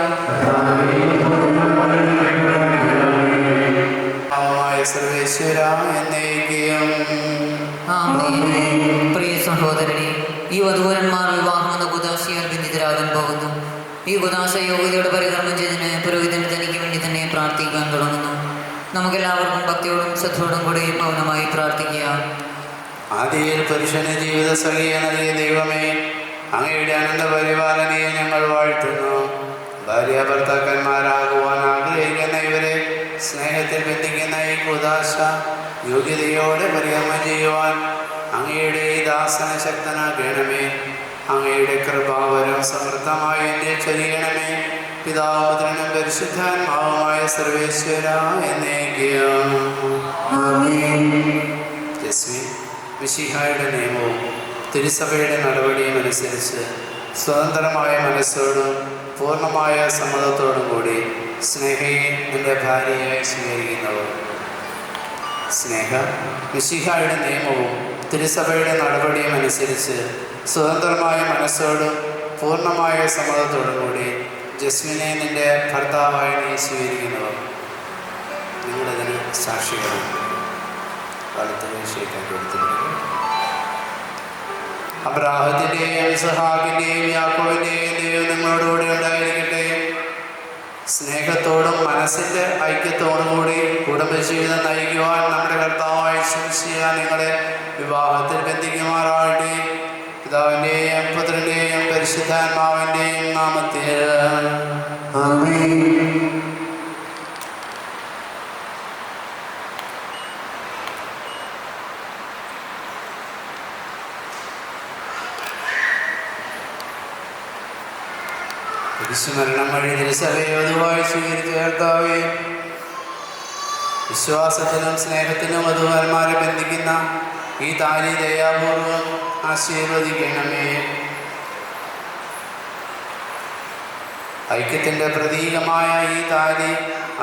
Speaker 5: പ്രിയ സഹോദരനെ, ഈ വധൂവരന്മാർ വിവാഹം എന്ന കുദാശയാൽ ബന്ധിതരാകാൻ പോകുന്നു. ഈ കുദാശ യോഗ്യതയോടെ പരികർമ്മം ചെയ്തതിന് പുരോഹിതന് തനിക്ക് വേണ്ടി തന്നെ പ്രാർത്ഥിക്കാൻ തുടങ്ങുന്നു. നമുക്കെല്ലാവർക്കും ഭക്തിയോടും ശ്രദ്ധയോടും കൂടി മൗനമായി പ്രാർത്ഥിക്കാം.
Speaker 6: ആദിയിൽ പുരുഷന് ജീവിത സഖിയ നൽകിയ ദൈവമേ, അങ്ങയുടെ അനന്ത പരിപാലനയെ ഞങ്ങൾ വാഴ്ത്തുന്നു. ഭാര്യ ഭർത്താക്കന്മാരാകുവാൻ ആഗ്രഹിക്കുന്ന ഇവരെ സ്നേഹത്തിൽ ബന്ധിക്കുന്ന ഈ കുദാശ യോഗ്യതയോടെ പരികർമ്മം ചെയ്യുവാൻ അങ്ങയുടെ ഈ ദാസന ശക്തനാകണമേ. അങ്ങയുടെ കൃപാവരം സമൃദ്ധമായി എന്നെ ചൊരിയണമേ. പിതാവും പുത്രനും പരിശുദ്ധാത്മാവുമായ സർവേശ്വര എന്നേക്കും. മിശിഹായുടെ നിയമവും തിരുസഭയുടെ നടപടിയും അനുസരിച്ച് സ്വതന്ത്രമായ മനസ്സോടും പൂർണ്ണമായ സമ്മതത്തോടും കൂടി സ്നേഹയെ നിന്റെ ഭാര്യയായി സ്വീകരിക്കുന്നവർ. സ്നേഹ മിശിഹായുടെ നിയമവും തിരുസഭയുടെ നടപടിയും അനുസരിച്ച് സ്വതന്ത്രമായ മനസ്സോടും പൂർണ്ണമായ സമ്മതത്തോടും കൂടി ജസ്മിനെ നിന്റെ ഭർത്താവായി നീ സ്വീകരിക്കുന്നവർ. നിങ്ങളതിന് സാക്ഷികളാണ്. അബ്രാഹത്തിൻ്റെയും ഇസ്ഹാക്കിൻ്റെയും യാക്കോബിൻ്റെയും ദൈവം നിങ്ങളോടുകൂടി ഉണ്ടായിരിക്കട്ടെ. സ്നേഹത്തോടും മനസ്സിൻ്റെ ഐക്യത്തോടും കൂടി കുടുംബജീവിതം നയിക്കുവാൻ നമ്മുടെ കർത്താവായ യേശുമിശിഹ നിങ്ങളെ വിവാഹത്തിൽ ബന്ധിക്കുമാറാകട്ടെ. പിതാവിൻ്റെയും പുത്രൻ്റെയും പരിശുദ്ധാത്മാവിൻ്റെയും നാമത്തിൽ ആമേൻ. വിശ്വമരണം വഴി തിരുസഭയെ വധുവായി സ്വീകരിച്ച കർത്താവേ, വിശ്വാസത്തിനും സ്നേഹത്തിനും വധുവരന്മാരെ ബന്ധിക്കുന്ന ഈ താലി ദയാപൂർവം ആശീർവദിക്കണമേ. ഐക്യത്തിൻ്റെ പ്രതീകമായ ഈ താലി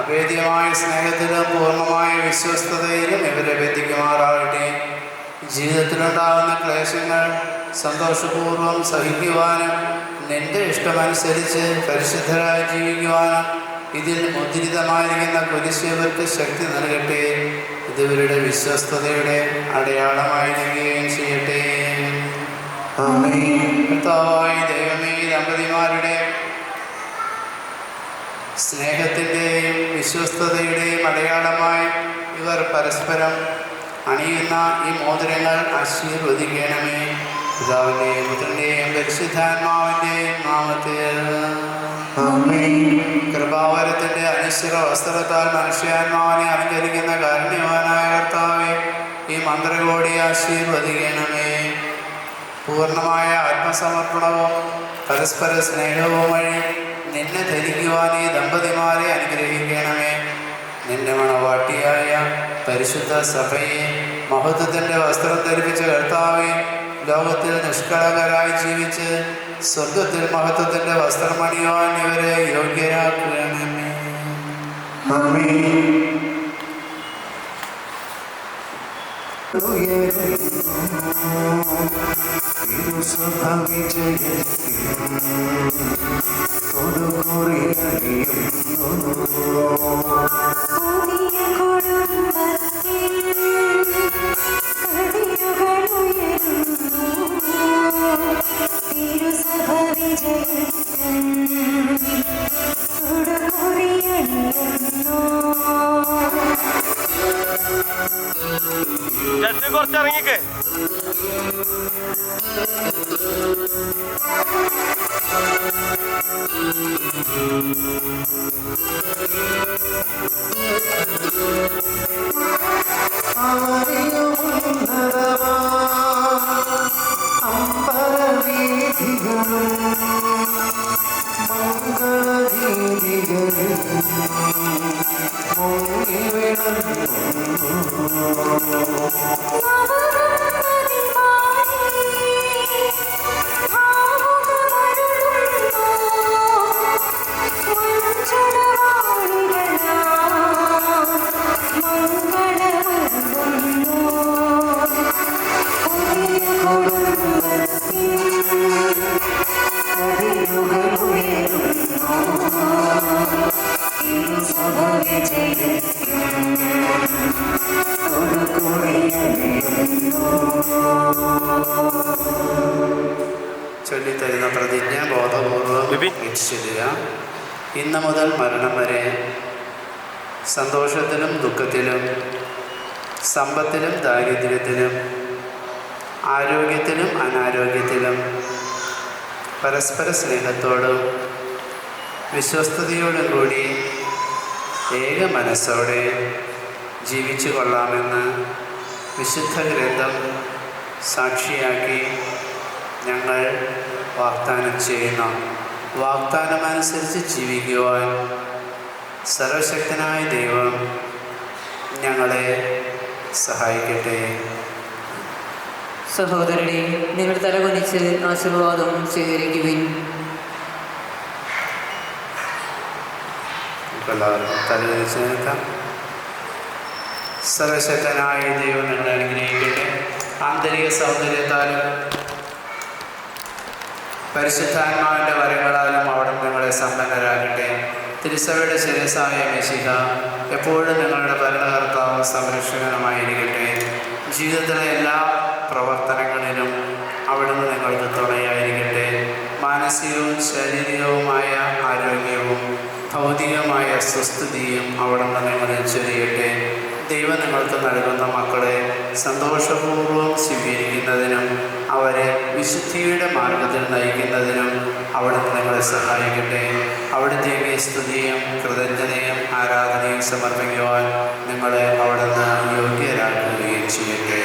Speaker 6: അഭേദ്യമായ സ്നേഹത്തിലും പൂർണ്ണമായ വിശ്വസ്തതയിലും ഇവരെ ബന്ധിക്കുമാറാകട്ടെ. ജീവിതത്തിലുണ്ടാകുന്ന ക്ലേശങ്ങൾ സന്തോഷപൂർവ്വം സഹിക്കുവാനും നിന്റെ ഇഷ്ടമനുസരിച്ച് പരിശുദ്ധരായി ജീവിക്കുവാനും ഇതിൽ മുദ്രിതമായിരിക്കുന്ന കുരിശിവർക്ക് ശക്തി നൽകട്ടെ. ഇതിവരുടെ വിശ്വസ്തതയുടെ അടയാളമായിരിക്കുകയും ചെയ്യട്ടെ. കർത്താവായ ദൈവമേ, ദമ്പതിമാരുടെ സ്നേഹത്തിൻ്റെയും വിശ്വസ്തതയുടെയും അടയാളമായി ഇവർ പരസ്പരം അണിയുന്ന ഈ മോതിരങ്ങൾ ആശീർവദിക്കണമേ. പിതാവിൻ്റെയും പുത്രൻ്റെയും പരിശുദ്ധാത്മാവിൻ്റെയും നാമത്തിൽ കൃപാവരത്തിൻ്റെ അനിശ്ചിത വസ്ത്രത്താൽ മനുഷ്യാത്മാവിനെ അലങ്കരിക്കുന്ന കാരുണ്യവാനായ കർത്താവെ, ഈ മന്ത്രകോടി ആശീർവദിക്കണമേ. പൂർണ്ണമായ ആത്മസമർപ്പണവും പരസ്പര സ്നേഹവും വഴി നിന്നെ ധരിക്കുവാൻ ഈ ദമ്പതിമാരെ അനുഗ്രഹിക്കണമേ. നിന്റെ മണവാട്ടിയായ പരിശുദ്ധ സഭയെ മഹത്വത്തിൻ്റെ വസ്ത്രം ധരിപ്പിച്ച കർത്താവെ, ലോകത്തിൽ നിഷ്കളങ്കരായി ജീവിച്ച് സ്വർഗത്തിൽ മഹത്വത്തിൻ്റെ വസ്ത്രം അണിയുവാൻ ഇവരെ യോഗ്യരാക്കണമേ.
Speaker 1: തിരു
Speaker 7: കുറച്ച് ഇറങ്ങിക്കേ.
Speaker 6: ചൊല്ലിത്തരുന്ന പ്രതിജ്ഞ ബോധപൂർവം വീക്ഷിക്കുക. ഇന്ന് മുതൽ മരണം വരെ സന്തോഷത്തിലും ദുഃഖത്തിലും സമ്പത്തിലും ദാരിദ്ര്യത്തിലും ആരോഗ്യത്തിലും അനാരോഗ്യത്തിലും പരസ്പര സ്നേഹത്തോടും വിശ്വസ്തയോടും കൂടി ഏക മനസ്സോടെ ജീവിച്ചു കൊള്ളാമെന്ന് വിശുദ്ധ ഗ്രന്ഥം സാക്ഷിയാക്കി ഞങ്ങൾ വാഗ്ദാനം ചെയ്യുന്നു. വാഗ്ദാനമനുസരിച്ച് ജീവിക്കുവാൻ സർവശക്തനായ ദൈവം ഞങ്ങളെ സഹായിക്കട്ടെ.
Speaker 5: സഹോദരനെ, നിങ്ങൾ തലകുനിച്ച് ആശീർവാദം സ്വീകരിക്കുവിൻ.
Speaker 6: എല്ലാവർക്കും തലകുനിച്ച് നിൽക്കാം. സർവശക്തനായ ദൈവം ഞങ്ങളെ അനുഗ്രഹിക്കട്ടെ. ആന്തരിക സൗന്ദര്യത്താലും പരിശുദ്ധാത്മാവിൻ്റെ വരങ്ങളാലും അവിടെ നിങ്ങളെ സമ്പന്നരാകട്ടെ. തിരുസഭയുടെ ശിരസായ മെശിഹ എപ്പോഴും നിങ്ങളുടെ ഭരണകർത്താവും സംരക്ഷകനുമായിരിക്കട്ടെ. ജീവിതത്തിലെ എല്ലാ പ്രവർത്തനങ്ങളിലും അവിടുന്ന് നിങ്ങൾക്ക് തുണയായിരിക്കട്ടെ. മാനസികവും ശാരീരികവുമായ ആരോഗ്യവും ഭൗതികമായ സുസ്ഥിതിയും അവിടുന്ന് നിങ്ങളിൽ ചൊരിയട്ടെ. ദൈവം നിങ്ങൾക്ക് നൽകുന്ന മക്കളെ സന്തോഷപൂർവ്വം സ്വീകരിക്കുന്നതിനും അവരെ വിശുദ്ധിയുടെ മാർഗത്തിൽ നയിക്കുന്നതിനും അവിടുന്ന് നിങ്ങളെ സഹായിക്കട്ടെ. അവിടുത്തെ സ്തുതിയും കൃതജ്ഞതയും ആരാധനയും സമർപ്പിക്കുവാൻ നിങ്ങളെ അവിടുന്ന് യോഗ്യരാക്കുകയും ചെയ്യട്ടെ.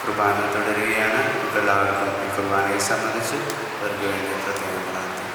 Speaker 6: കുർബാന തുടരുകയാണ്. എല്ലാവർക്കും ഈ കുർബാനയെ സംബന്ധിച്ച് അവർക്ക് വേണ്ടി പ്രത്യേകം പ്രാർത്ഥിക്കും.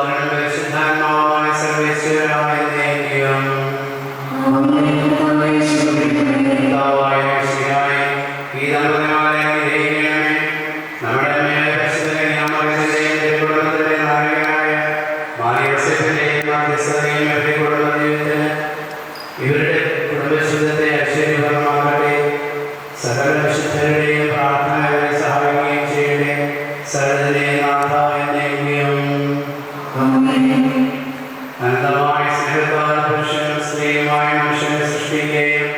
Speaker 4: പുത്രനും പരിശുദ്ധാത്മാവുമായ സർവേശ്വരനായ ദൈവം കർത്താവായ യേശുവേ, ഈ ദമ്പതിമാരെ അനുഗ്രഹിക്കണമേ. നമ്മുടെ മേൽ പരിശുദ്ധ കുടുംബത്തിലെ നായകനായ മാറിയോസേഫിന്റെയും മധ്യസ്ഥതയും എത്തിക്കൊള്ളുന്ന ജീവിതത്തിന് ഇവരുടെ കുടുംബജീവിതത്തെ ഐശ്വര്യപരമാകട്ടെ. സകല വിശുദ്ധരുടെയും പ്രാർത്ഥനകളെ സഹായിക്കുകയും ചെയ്യട്ടെ. സകലത്തിന്റെയും നാഥ എന്നേക്കും. അനന്തമായ സ്നേഹത്താൽ പുരുഷനും സ്ത്രീയുമായ മനുഷ്യനെ സൃഷ്ടിക്കുകയും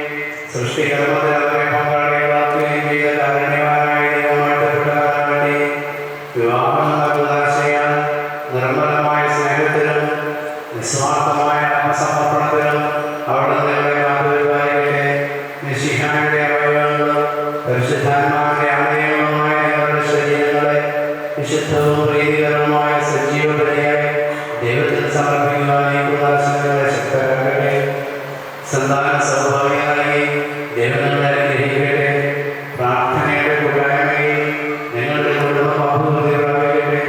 Speaker 4: സൃഷ്ടികർമ്മത്തിൽ അവരെ പങ്കാളികളാക്കുകയും ചെയ്ത കാരുണ്യവാനായ ദൈവമായിട്ടപ്പെടാനാകട്ടെ. വിവാഹം എന്ന ഉദാശയാൽ നിർമ്മലമായ സ്നേഹത്തിലും നിസ്വാർത്ഥമായ ആത്മസമർപ്പണത്തിലും അവിടെ നിങ്ങളെ കാത്തുവരുവാനാകട്ടെ. മിശിഹായുടെ അവയവങ്ങളും പരിശുദ്ധാത്മാവിന്റെ ആലയങ്ങളുമായ നിങ്ങളുടെ ശരീരങ്ങളെ വിശുദ്ധവും പ്രീതികരവുമായ സജീവ ബലിയായി ദൈവത്തിന് സമർപ്പിക്കുവാൻ ഈ ഉദാശകളെ ശക്തരാക്കട്ടെ. സന്താന സൗഭാഗ്യങ്ങളായി ദൈവം നിങ്ങളെ അനുഗ്രഹിക്കട്ടെ. പ്രാർത്ഥനയുടെ കൂട്ടായ്മയിൽ നിങ്ങളുടെ കുടുംബം അഭിവൃദ്ധി പ്രാപിക്കട്ടെ.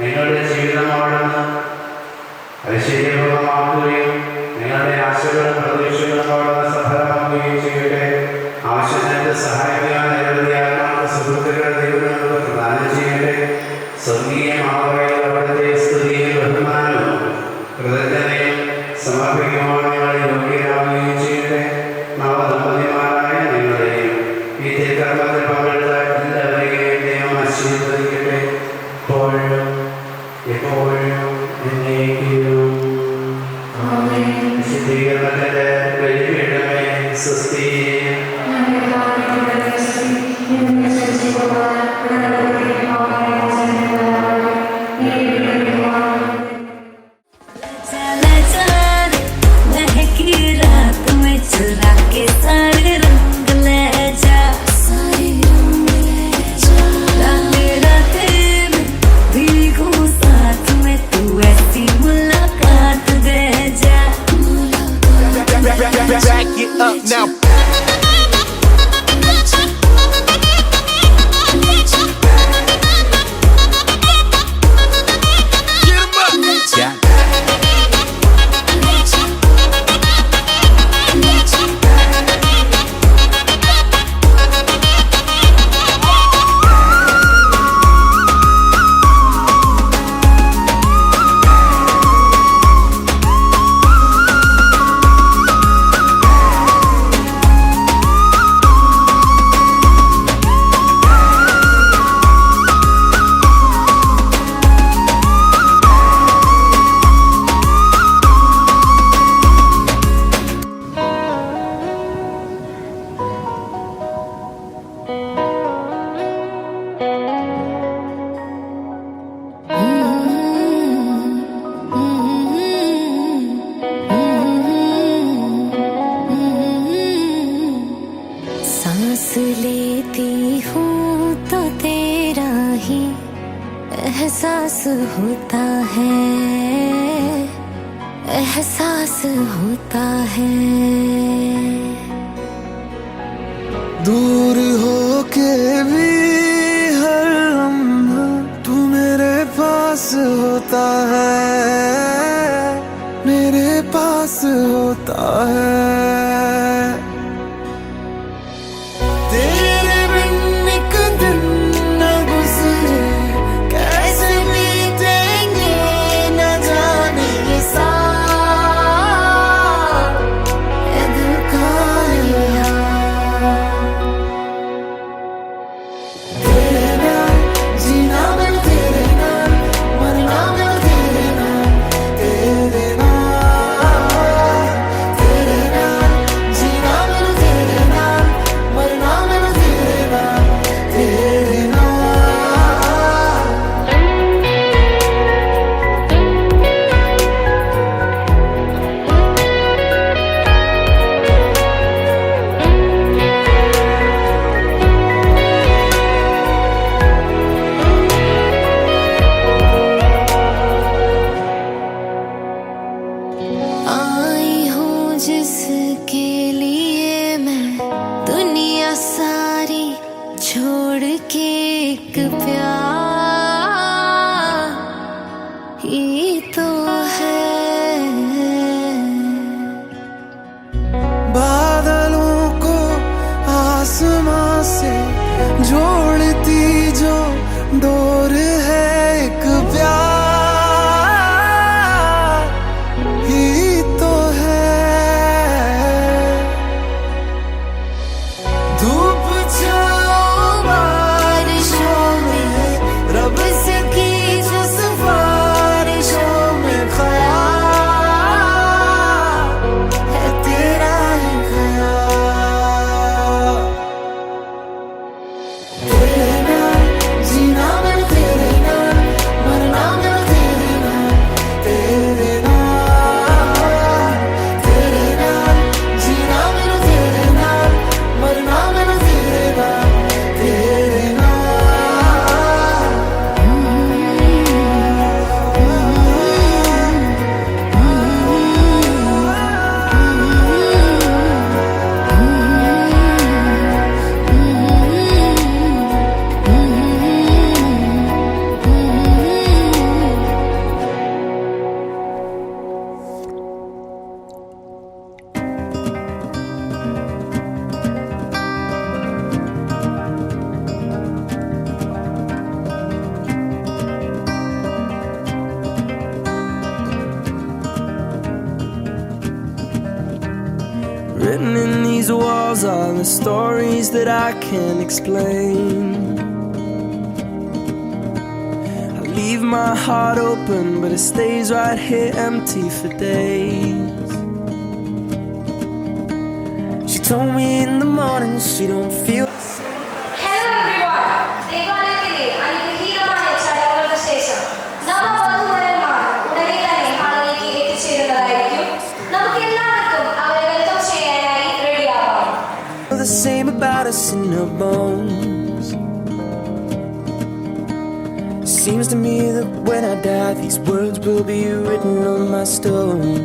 Speaker 4: നിങ്ങളുടെ ജീവിതം അവിടുന്ന് ഐശ്വര്യപൂർണ്ണമാക്കുകയും നിങ്ങളുടെ ആശകളും പ്രതീക്ഷകളും അവിടുന്ന് സഫലമാക്കുകയും ചെയ്യട്ടെ. ആവശ്യത്തിന് സഹായിക്കാൻ നിരവധി ആത്മാക്കളുടെ സുഹൃത്തുക്കളെ ദൈവം നിങ്ങൾക്ക് പ്രദാനം ചെയ്യട്ടെ. സ്വർഗീയ മാതാവിൽ അവിടുത്തെ സ്തുതിയും ബഹുമാനവും കൃതജ്ഞതയും സമർപ്പിക്കുവാൻ നിങ്ങൾ യോഗ്യരാകുകയും ചെയ്യട്ടെ. നവദമ്പതിമാരായ നിങ്ങളെയും ഈ തിരുക്കർമ്മത്തിൽ പങ്കെടുത്ത എല്ലാവരെയും ദൈവം ആശീർവദിക്കട്ടെ. എപ്പോഴും എപ്പോഴും എന്നേക്കും. വിശുദ്ധീകരണത്തിന്റെ ബലിപീഠമേ സ്വസ്തി.
Speaker 1: महकी रात में चुरा के सारे रंग ले जा, राते राते में भीगू साथ में तू ऐसी मुलाकात दे जा.
Speaker 2: Back it up now. Get 'em up. Yeah.
Speaker 1: सांस लेती हूँ तो तेरा ही एहसास होता है, एहसास होता है.
Speaker 7: दूर होके भी हर लम्हा तू मेरे पास होता है, मेरे पास होता है. तेरे बिन एक दिन न गुजरे, कैसे बीतेंगे न जाने ये साल. ए दिल का तेरे नाम जीना मैं तेरे नाम, मरना मैं तेरे नाम, तेरे नाम, तेरे नाम.
Speaker 1: तो है।
Speaker 7: बादलों को आसमां से जोड़ती जो डोर है, एक प्यार ही तो है। धूप छाओ बारिशों में, रब से की जो सिफारिशों में, ख्याल है तेरा ही ख्याल। तेरे नाल जीना मैं तेरे नाल, मरना मैं तेरे नाल, तेरे नाल। तेरे नाल जीना मैं तेरे नाल, मरना मैं तेरे नाल, तेरे नाल। Written in these walls are the stories that I can't explain. I leave my heart open, but it stays right here empty for days. She told me in the morning she don't feel.
Speaker 8: Hello everyone, ദേവാലയത്തിലെ അനുഗ്രഹീതമായ ചടങ്ങുകൾക്ക് ശേഷം നവവധൂവരന്മാർ ഉടനെ തന്നെ ഹാളിലേക്ക് എത്തിച്ചേരുന്നതായിരിക്കും. നമുക്ക് എല്ലാവർക്കും അവരെ വെൽക്കം ചെയ്യാനായി റെഡിയാവാം.
Speaker 7: The same about us in our bones. Seems to me that when I die, these words will be written on my stone.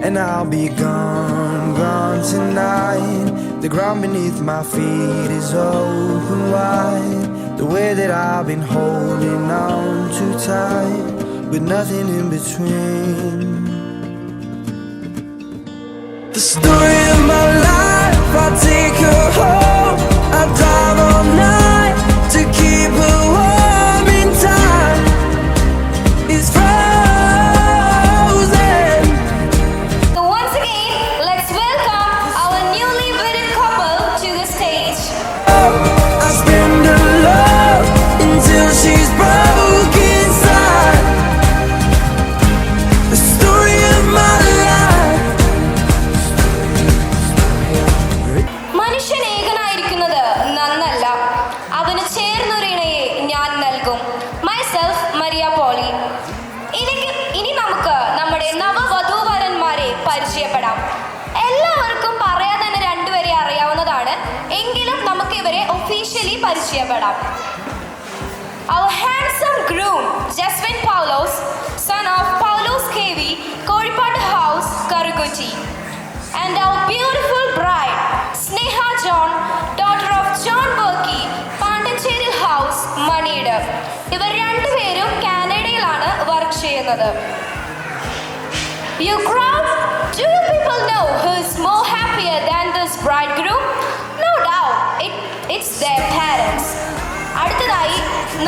Speaker 7: And I'll be gone, gone tonight. The ground beneath my feet is open wide. The way that I've been holding on too tight, with nothing in between. The story of my life, I'll take her home. I'll drive all night to keep her warm in time. It's frozen.
Speaker 8: So once again, let's welcome our newly wedded couple to the stage.
Speaker 7: I spend her love until she's broke inside. The story of my life.
Speaker 8: മനുഷ്യൻ ഏകനായിരിക്കുന്നത് നന്നല്ല, അവന് ചേർന്നൊരിണയെ ഞാൻ നൽകും. Myself Maria Poly. ഇനി നമുക്ക് നമ്മുടെ നവവധൂവരന്മാരെ പരിചയപ്പെടാം. എല്ലാവർക്കും പറയാൻ തന്നെ രണ്ടുപേരെ അറിയാവുന്നതാണ്, എങ്കിലും നമുക്ക് ഇവരെ ഒഫീഷ്യലി പരിചയപ്പെടാം. Our handsome groom, Jasmine Paulos, son of Paulos KV, Kozhikode House, Karukuchi. And our beautiful bride, Sneha John, daughter of John Berkey, Pandicherry House, Manid. ഇവർ രണ്ടുപേരും കാനഡയിലാണ് വർക്ക് ചെയ്യുന്നത്. You crowd, do you people know who is more happier than this bridegroom? No doubt, it's their parents. അടുത്തതായി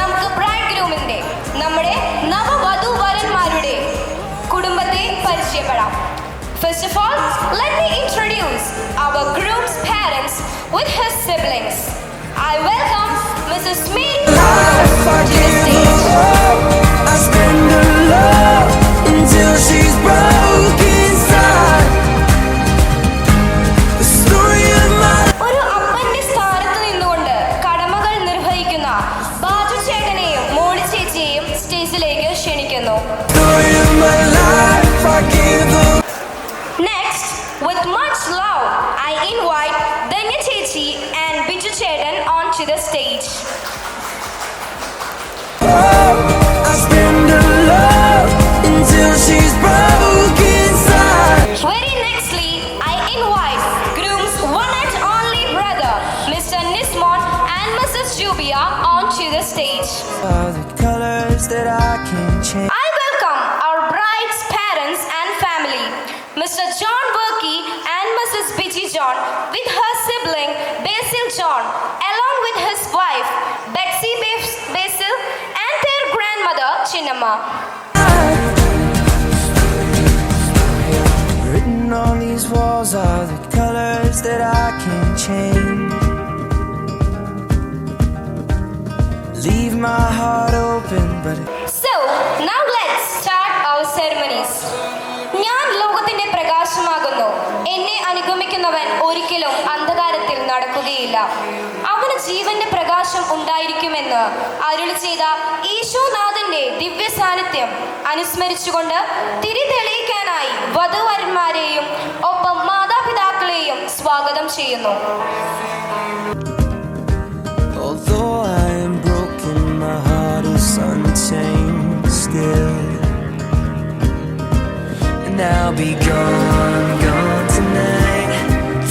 Speaker 8: നമുക്ക് ബ്രൈഡ്ഗ്രൂമിന്റെ, നമ്മുടെ നവവധൂവരന്മാരുടെ കുടുംബത്തെ പരിചയപ്പെടാം. First of all, let me introduce our groom's parents with his siblings. I welcome Mrs. Mary Paulos to the stage.
Speaker 7: I spend her love until she's broke inside. The story of my
Speaker 8: ഒരു അപ്പന്റെ സ്ഥാനത്ത് നിന്നുകൊണ്ട് കടമകൾ നിർവഹിക്കുന്ന ബാജു ചേട്ടനെയും മോളി ചേച്ചിയെയും സ്റ്റേജിലേക്ക് ക്ഷണിക്കുന്നു.
Speaker 7: story of my life. I give her.
Speaker 8: Next, with much love, I invite Danya Chechi and Biju Chetan onto the stage.
Speaker 7: I spend her love until she's broke inside.
Speaker 8: Very nextly, I invite groom's one and only brother, Mr. Nismon and Mrs. Jubia onto the stage.
Speaker 7: Are the colors that I can't change.
Speaker 8: I welcome our bride's parents and family, Mr. John Berkey and Mrs. Biji John, with her sibling Basil John, along with his wife Betsy Basil and their grandmother Chinnamma.
Speaker 7: Written on these walls are the colors that I can't change. Leave my heart open, but
Speaker 8: So, now let's start our ceremonies. ഞാൻ ലോകത്തിന്റെ പ്രകാശമാകുന്നു. എന്നെ അനുഗമിക്കുന്നവൻ ഒരിക്കലും അന്ധകാരത്തിൽ നടക്കുകയില്ല. അവന് ജീവന്റെ പ്രകാശം ഉണ്ടായിരിക്കുമെന്ന് അരുളി ചെയ്ത ഈശോനാഥന്റെ ദിവ്യ സാന്നിധ്യം അനുസ്മരിച്ചുകൊണ്ട് തിരി തെളിയിക്കാനായി വധുവരന്മാരെയും ഒപ്പം മാതാപിതാക്കളെയും സ്വാഗതം ചെയ്യുന്നു.
Speaker 7: although I am broken, my heart is untamed still. And I'll be gone, gone tonight.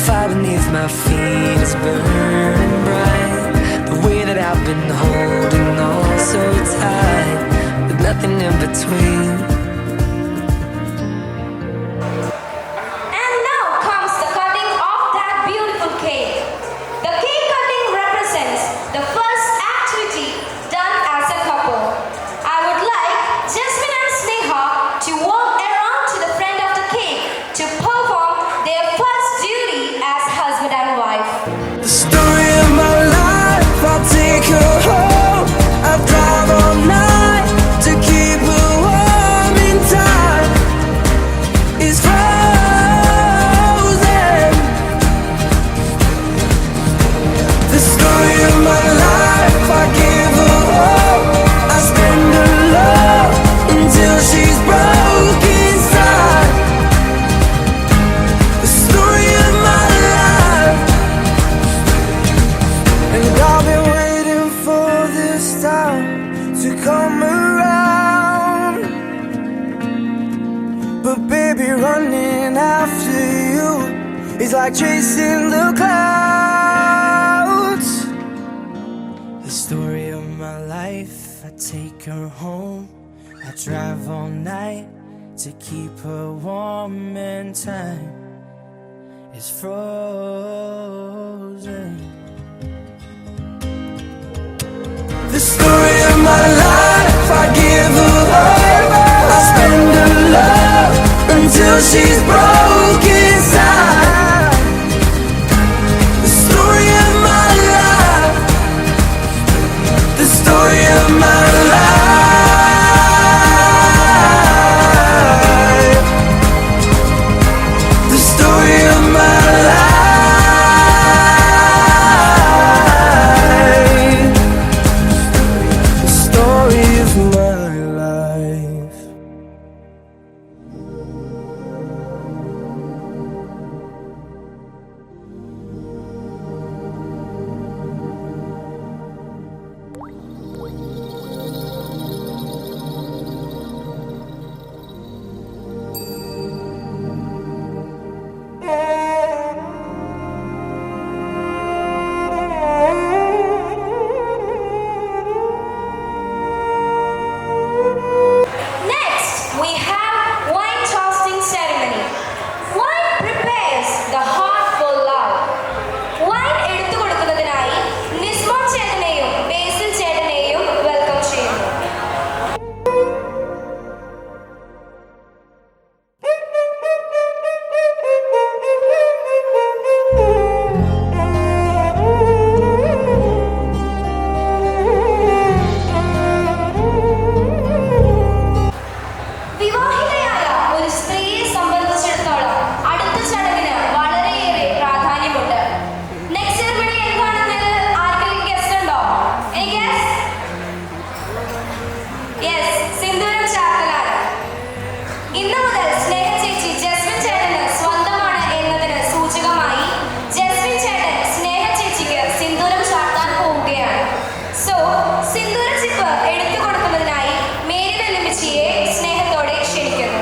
Speaker 7: Fire beneath my feet is burning bright. The way that I've been holding on so tight, with nothing in between.
Speaker 8: And now comes the cutting of that beautiful cake. The cake cutting represents the first activity done as a couple. I would like Jasmine and Sneha to walk around to the front of the cake to perform their first duty as husband and wife.
Speaker 7: The story of my life, I'll take her home. I'll drive all night to keep her warm in time. It's frozen. The story of my life, I give her hope. I spend her love until she's broke inside. The story of my life. And I've been waiting for this time to come around. But baby, running after you is like chasing the clouds. The story of my life, I take her home. I drive all night to keep her warm and time is frozen. The story of my life, I give her hope. I spend her love until she's broke inside. The story of my life, the story of my life, the story of my life, the story of my life.
Speaker 8: Next, we have wine toasting ceremony. Wine prepares the heart for love. Wine എടുത്തു കൊടുക്കുന്നതിനായി നിസ്മോൻ ചേട്ടനെയും ബേസിൽ ചേട്ടനെയും welcome ചെയ്യുന്നു. വിവാഹിതയായ ഒരു സ്ത്രീയെ സംബന്ധിച്ചിടത്തോളം അടുത്ത ചടങ്ങിന് വളരെയേറെ പ്രാധാന്യമുണ്ട്. Next ceremony എന്താണെന്നത് ആർക്കെങ്കിലും ഗസ്റ്റ് ഉണ്ടോ? യെസ്, സിന്ദൂരം ചാർത്തലാണ്. ഇന്നു മുതൽ സ്നേഹ ചേച്ചി ജസ്മിൻ ചേട്ടന് സ്വന്തമാണ് എന്നതിന് സൂചകമായി ജസ്മിൻ ചേട്ടൻ സ്നേഹ ചേച്ചിക്ക് സിന്ദൂരം ചാർത്താൻ പോവുകയാണ്. സോ സിന്ദൂര ചിപ്പ് എടുത്തു കൊടുക്കുന്നതിനായി മേരി വെല്ലുമിച്ചിയെ സ്നേഹത്തോടെ ക്ഷണിക്കുന്നു.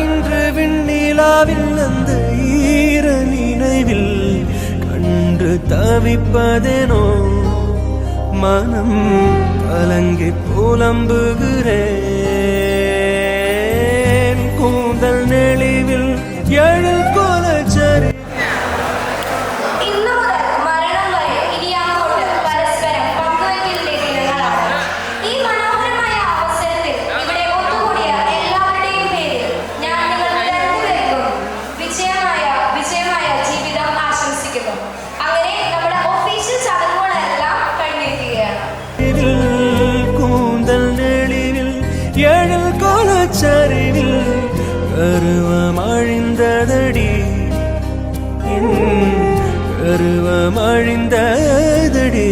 Speaker 7: இன்று விண்ணிலாவில் அந்த ஈர நினைவில் கண்டு தவிப்பதேனோ மனம் கலங்கி புலம்புகிறேன் கூந்தல் நெளிவில் எழில் கோலச்சரி
Speaker 8: ഇന്നു മുതൽ മരണം വരെ ഇനി അങ്ങോട്ട് പരസ്പരം പങ്കുവയ്ക്കലിന്റെ ദിനങ്ങളാണ്. ഈ മനോഹരമായ അവസരത്തിൽ ഇവിടെ ഒത്തുകൂടിയ എല്ലാവരുടെയും പേരിൽ ഞാൻ നിങ്ങൾ രണ്ടുപേർക്കും വിജയമായ ജീവിതം ആശംസിക്കുന്നു. അങ്ങനെ നമ്മുടെ ഒഫീഷ്യൽ ചടങ്ങുകളെല്ലാം കഴിഞ്ഞിരിക്കുകയാണ്.
Speaker 7: கூந்தல் நெளிவில் எழில் கோலச்சரிவில் கருவமழிந்ததடி கருவமழிந்ததடி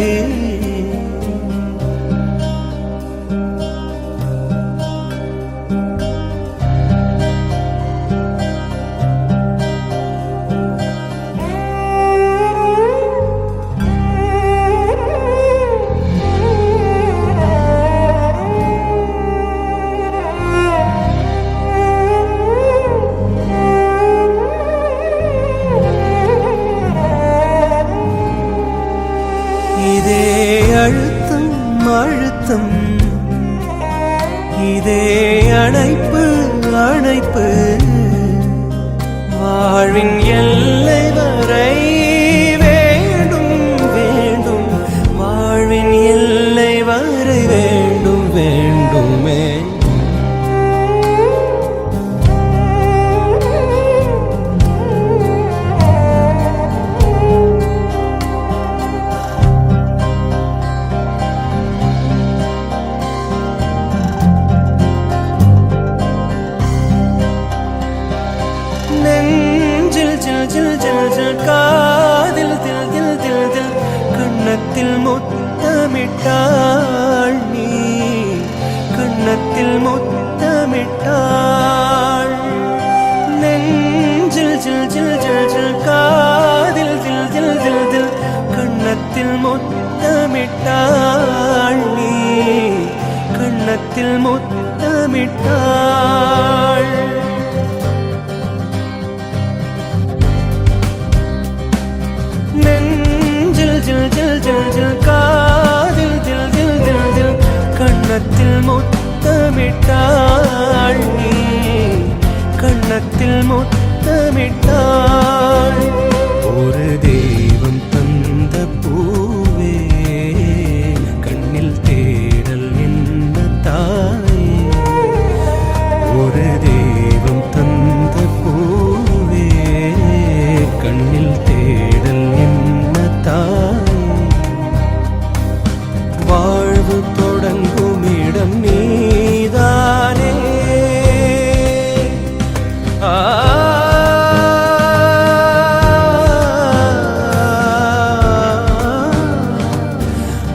Speaker 7: இதே அழுத்தம் அழுத்தம் இதே அணைப்பு அணைப்பு வாழ்வின் எல்லை வரை வேண்டும் வேண்டும் வாழ்வின் எல்லை வரை வேண்டும் வேண்டுமே நெஞ்சில் ஜில் ஜில் ஜில் ஜில் காதில் தில் தில் தில் தில் கண்ணத்தில் முத்தமிட்டாள் நீ கண்ணத்தில் முத்தமிட்டாள் நெஞ்சில் ஜில் ஜில் ஜில் ஜில் காதில் தில் தில் தில் தில் கண்ணத்தில் முத்தமிட்டாள் நீ கண்ணத்தில் முத்தமிட்டாள் நெஞ்சில் ஜில் ஜில் ஜில் ஜில் காதில் தில் தில் தில் தில் கண்ணத்தில் முத்தமிட்டாள் நீ கண்ணத்தில் முத்தமிட்டாள் ஒரு தெய்வம் தந்த பூவே கண்ணில் தேடல் என்ன தாயே ஒரு தெய்வம் தந்த பூவே கண்ணில் தேடல் என்ன தாயே வாழ்வு தொடங்கும் இடம் நீதானே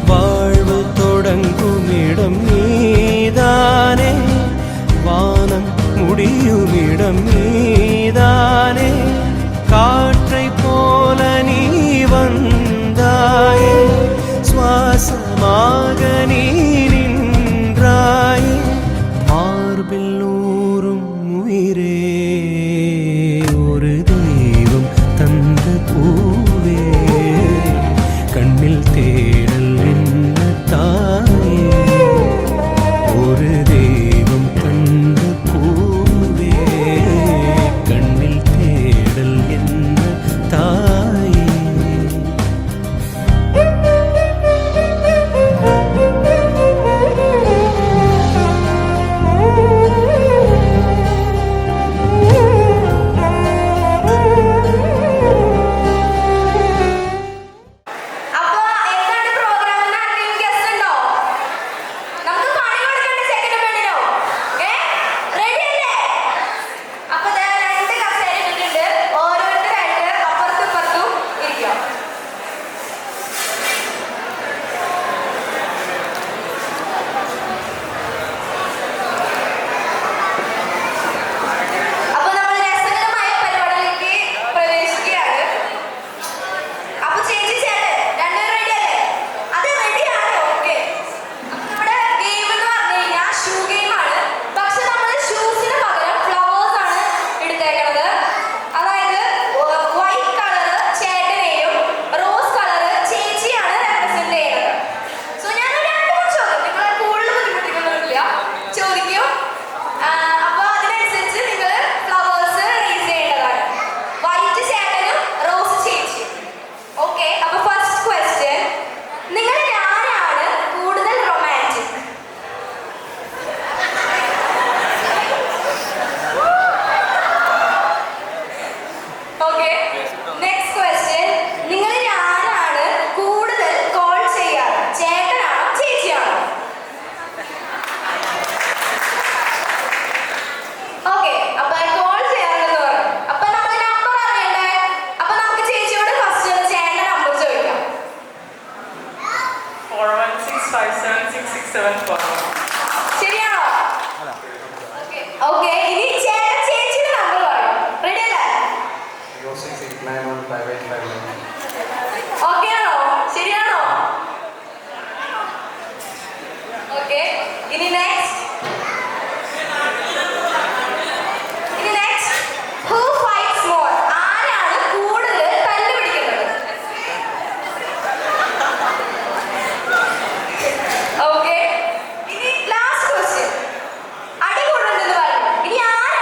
Speaker 7: வாழ்வு தொடங்கும் இடம் நீதானே வானம் முடியும் இடம் நீதானே காற்றை போல நீ வந்தாயே சுவாசமாக நீ நின்றாயே மார்பில் ஊறும் உயிரே ஒரு தெய்வம் தந்த பூவே கண்ணில் தேடல் என்ன தாயே ஒரு தெய்வம் தந்த பூவே கண்ணில் தேடல் என்ன தாயே
Speaker 8: ശരിയാണോ? ഓക്കെ, ഇനി ചേട്ടൻ ചേച്ചിയുടെ നമ്പർ പറയും. റെഡി അല്ലേ? ഓക്കെ ആണോ? ശരിയാണോ? ഓക്കെ, ഇനി നെക്സ്റ്റ്. Who fights more? ആരാണ് കൂടുതൽ തല്ലുപിടിക്കുന്നത്? ഓക്കെ, ഇനി ലാസ്റ്റ് ക്വസ്റ്റ്യൻ. അടി കൂടുതലെന്ന് പറയും. ഇനി ആരാണ്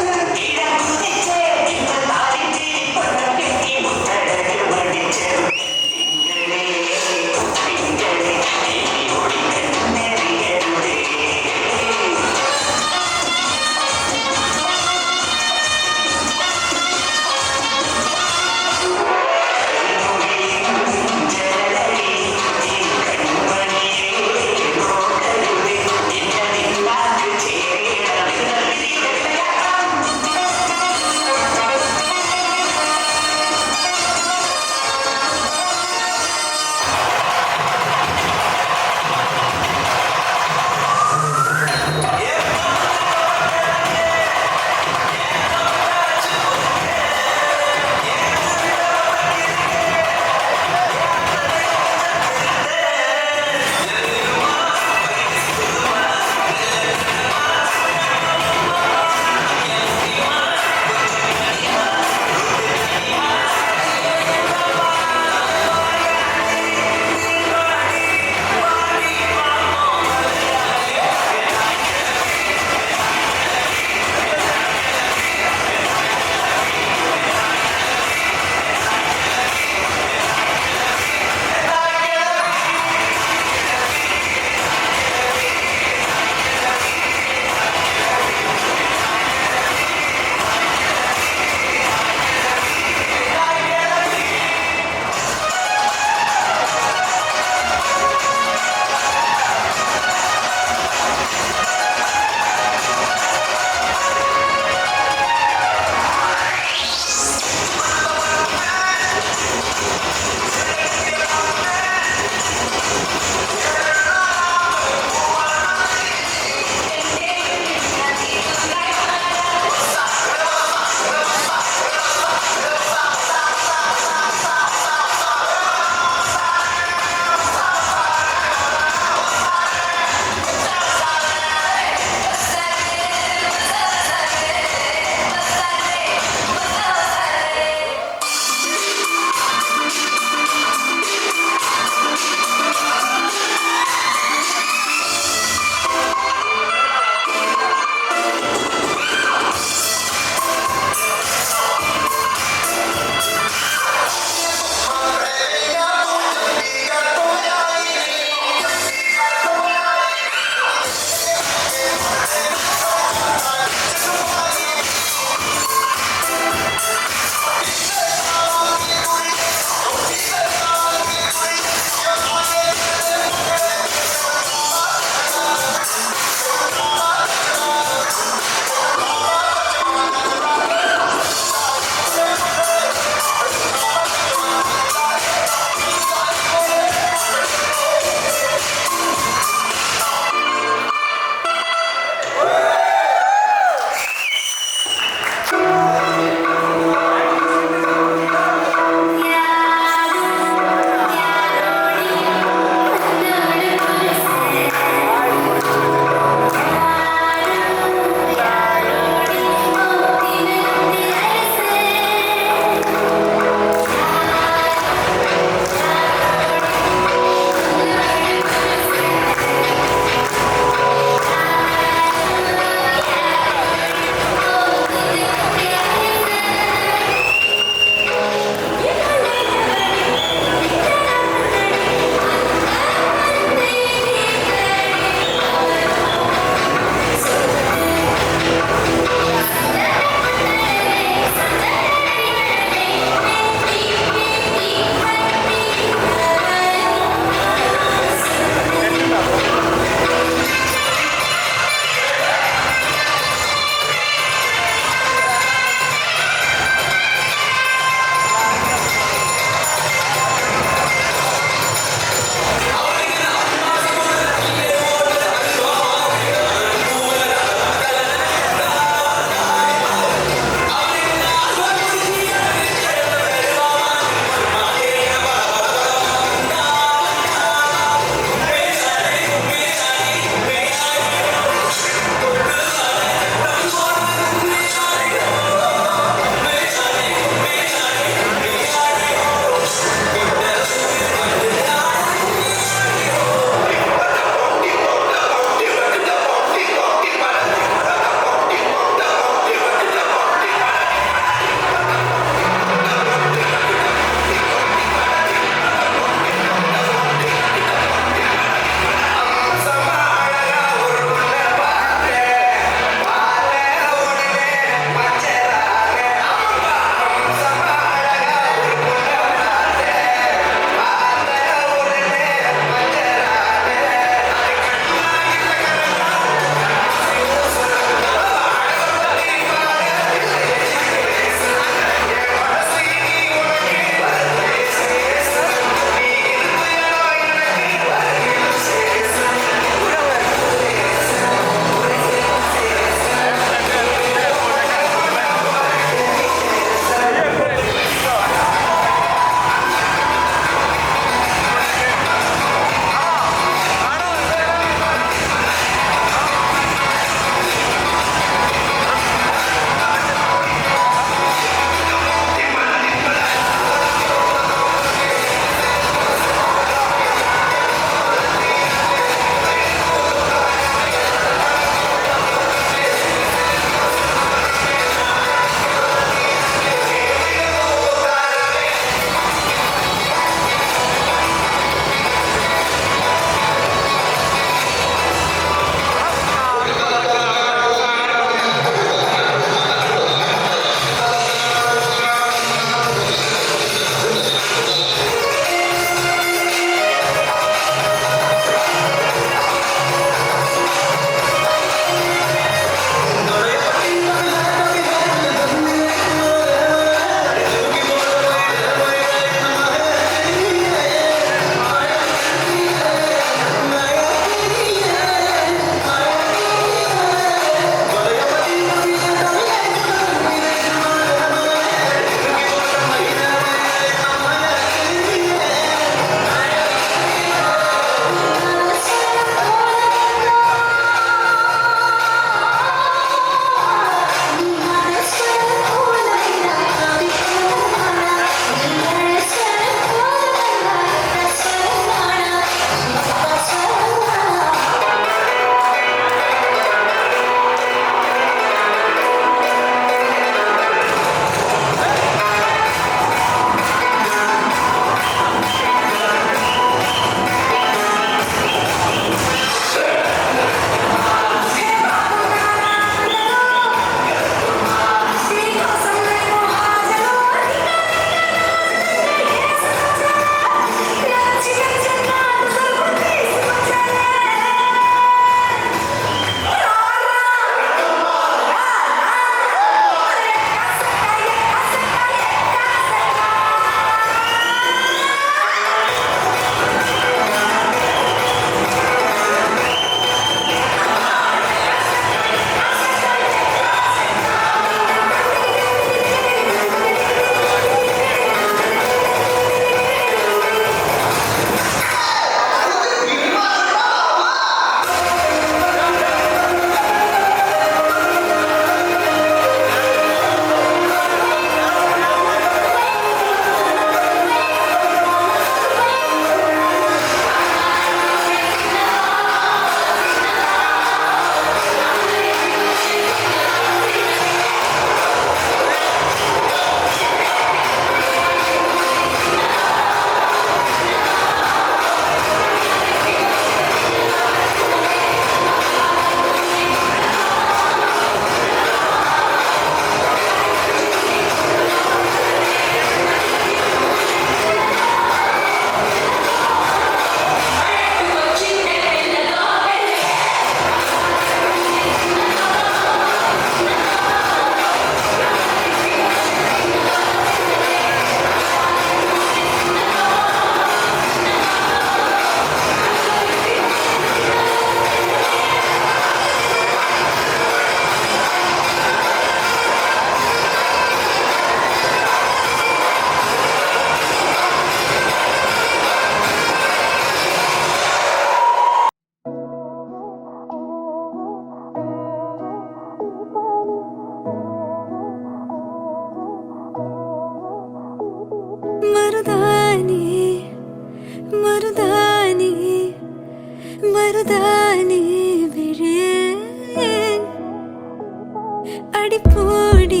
Speaker 1: அடிப்போடி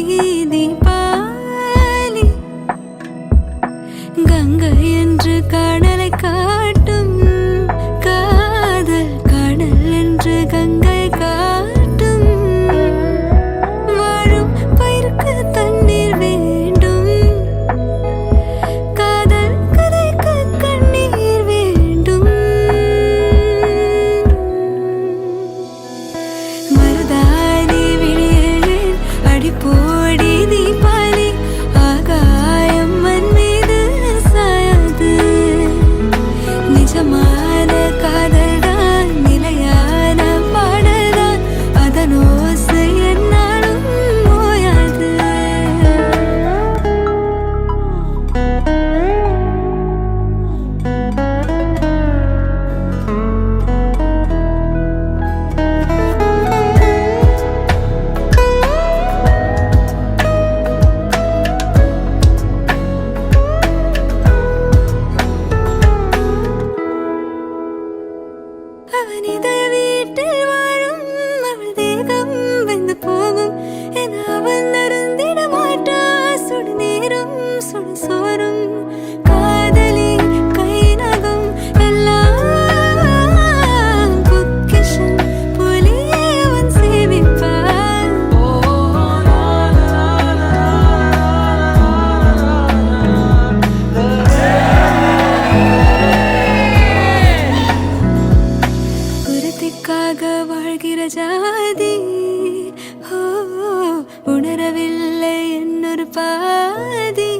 Speaker 1: தீபாவளி கங்கை என்று கடலை காட்டும் காதல் கடல் என்று கங்கை காட்டும் வாழும் பயிருக்கு தண்ணீர் வேண்டும் காதல் கதைக்கு கண்ணீர் வேண்டும் மருதாணி விழியில் அடிப்போடி தீபாவளி ஆகாயம் மண் மீது சாயாது நிஜமான காதல் தான் நிலையான பாடல் தான் அதன் ஓசை என்னாலும் ஓயாது அவன் இதய வீட்டில் வாழும் அவள் தேகம் வெந்து போகும் என அவன் அருந்திட மாட்டா சுடு நேரம் சுடு சோறும் காதலி கை நகம் எல்லாம் பொக்கிஷம் போலே அவன் சேமிப்பான் குருத்திக்காக வாழ்கிற ஜாதி ஓ உணரவில்லை என்னொரு பாதி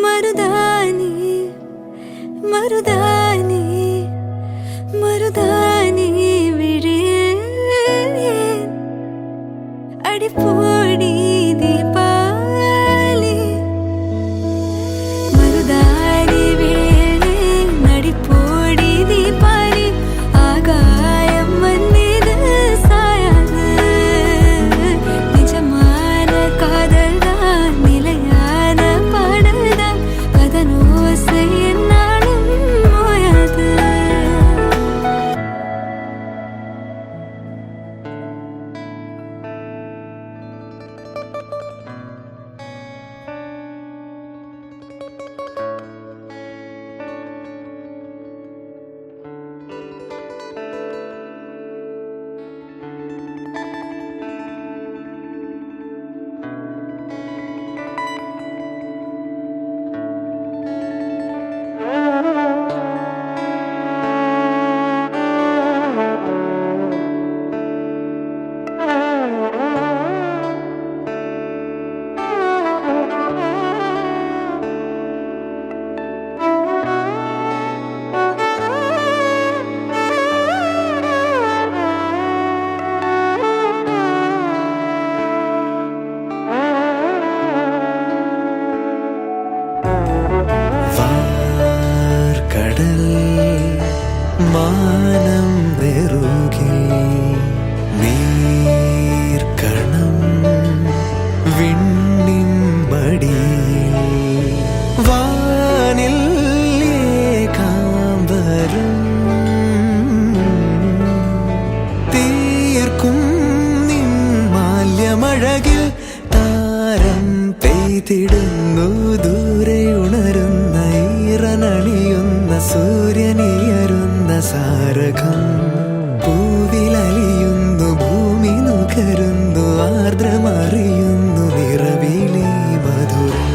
Speaker 1: மருதாணி மருதாணி மருதாணி விழியில் அடிப்போடி தீபாவளி மருதாணி விழியில் அடிப்போடி தீபாவளி ஆகாயம் மண் மீது சாயாது நிஜமான காதல் தான் நிலையான பாடல் தான் அதன் ஓசை என்னாலும் ஓயாது
Speaker 7: கடல் மானம் நெருகில் நீர்க்கணம் விண்ணின் மடியில் வானில் ஏகாம்பரம் தீர்க்கும் நின் മാല്യമഴകിൽ താരം പെയ്തിടുന്നു ദൂരെ ഉണരുന്ന ഈറനണിയുന്ന സൂര്യനിയരുന്ന സാരകം പൂവിലലിയുന്നു ഭൂമി നുകരുന്നു ആർദ്രമറിയുന്നു നിറവിലെ മധുരം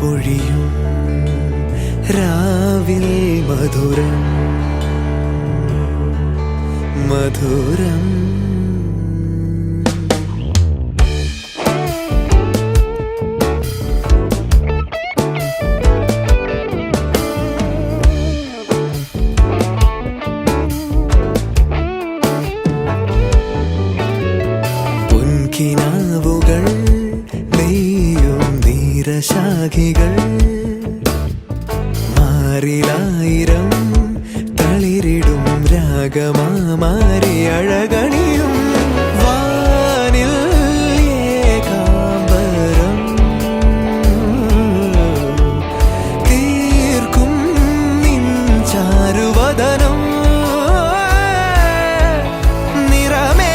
Speaker 7: പൊഴിയും രാവിൽ മധുരം മധുരം പൊൻകിനാവുകൾ നെയ്യും നീരശാഖികൾ മാറിലായിരം തളിരിടും രാഗമാരി അഴകണിയും വാനിൽ ഏകാംബരം തീർക്കും നിൻ ചാരുവദനം നിറമേ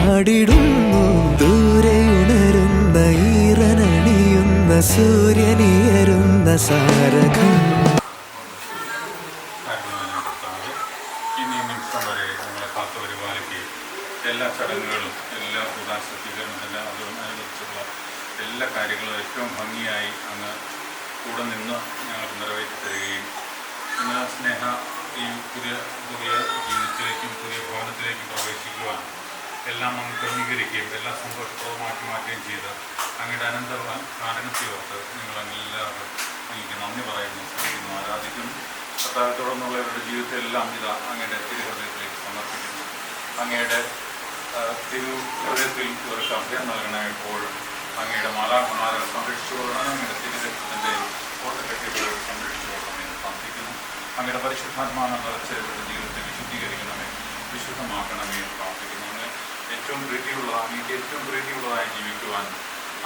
Speaker 7: നീരാടിടുന്നു ദൂരെ ഉണരുന്ന ഈറനണിയുന്ന സൂര്യനിയരുന്ന സാരകം.
Speaker 9: ഈ നിമിഷം വരെ നമ്മളെ കാത്തു പരിപാലിക്കുകയും എല്ലാ ചടങ്ങുകളും എല്ലാ സ്വീകരണത്തിൻ്റെ അതിനനുസരിച്ചുള്ള എല്ലാ കാര്യങ്ങളും ഏറ്റവും ഭംഗിയായി അങ്ങ് കൂടെ നിന്ന് ഞങ്ങൾക്ക് നിറവേറ്റി തരികയും ഇന്ന് സ്നേഹ ഈ പുതിയ ജീവിതത്തിലേക്കും പുതിയ ഭവനത്തിലേക്കും പ്രവേശിക്കുവാൻ എല്ലാം അങ്ങ് ക്രമീകരിക്കുകയും എല്ലാം സന്തോഷപ്രദമാക്കി മാറ്റുകയും ചെയ്ത് അങ്ങയുടെ അനന്ത കാരണത്തെ ഓർത്ത് നിങ്ങളെല്ലാവരും എനിക്ക് നന്ദി പറയുന്നു, സ്നേഹിക്കുന്നു, ആരാധിക്കുന്നു. കർത്താവെ, തുടർന്നുള്ളവരുടെ ജീവിതത്തെല്ലാം ഇത് അങ്ങയുടെ തിരുഹൃദയത്തിലേക്ക് സമർപ്പിക്കുന്നു. അങ്ങയുടെ തിരുഹൃദയത്തിൽ ഇവർക്ക് അഭയം നൽകണമെപ്പോഴും അങ്ങയുടെ മാലാഖമാരെ സംരക്ഷിച്ചുകൊള്ളണം. അങ്ങയുടെ തിരുരക്തത്തിൻ്റെ കോട്ടക്കെട്ടികൾ സംരക്ഷിച്ചുകൊള്ളണമെന്ന് പ്രാർത്ഥിക്കുന്നു. അങ്ങയുടെ പരിശുദ്ധാത്മാവിനെ നിറച്ച് ഇവരുടെ ജീവിതത്തെ വിശുദ്ധീകരിക്കണമേ, വിശുദ്ധമാക്കണമേ എന്ന് പ്രാർത്ഥിക്കുന്നു. അങ്ങ് ഏറ്റവും പ്രീതിയുള്ളതായി ജീവിക്കുവാൻ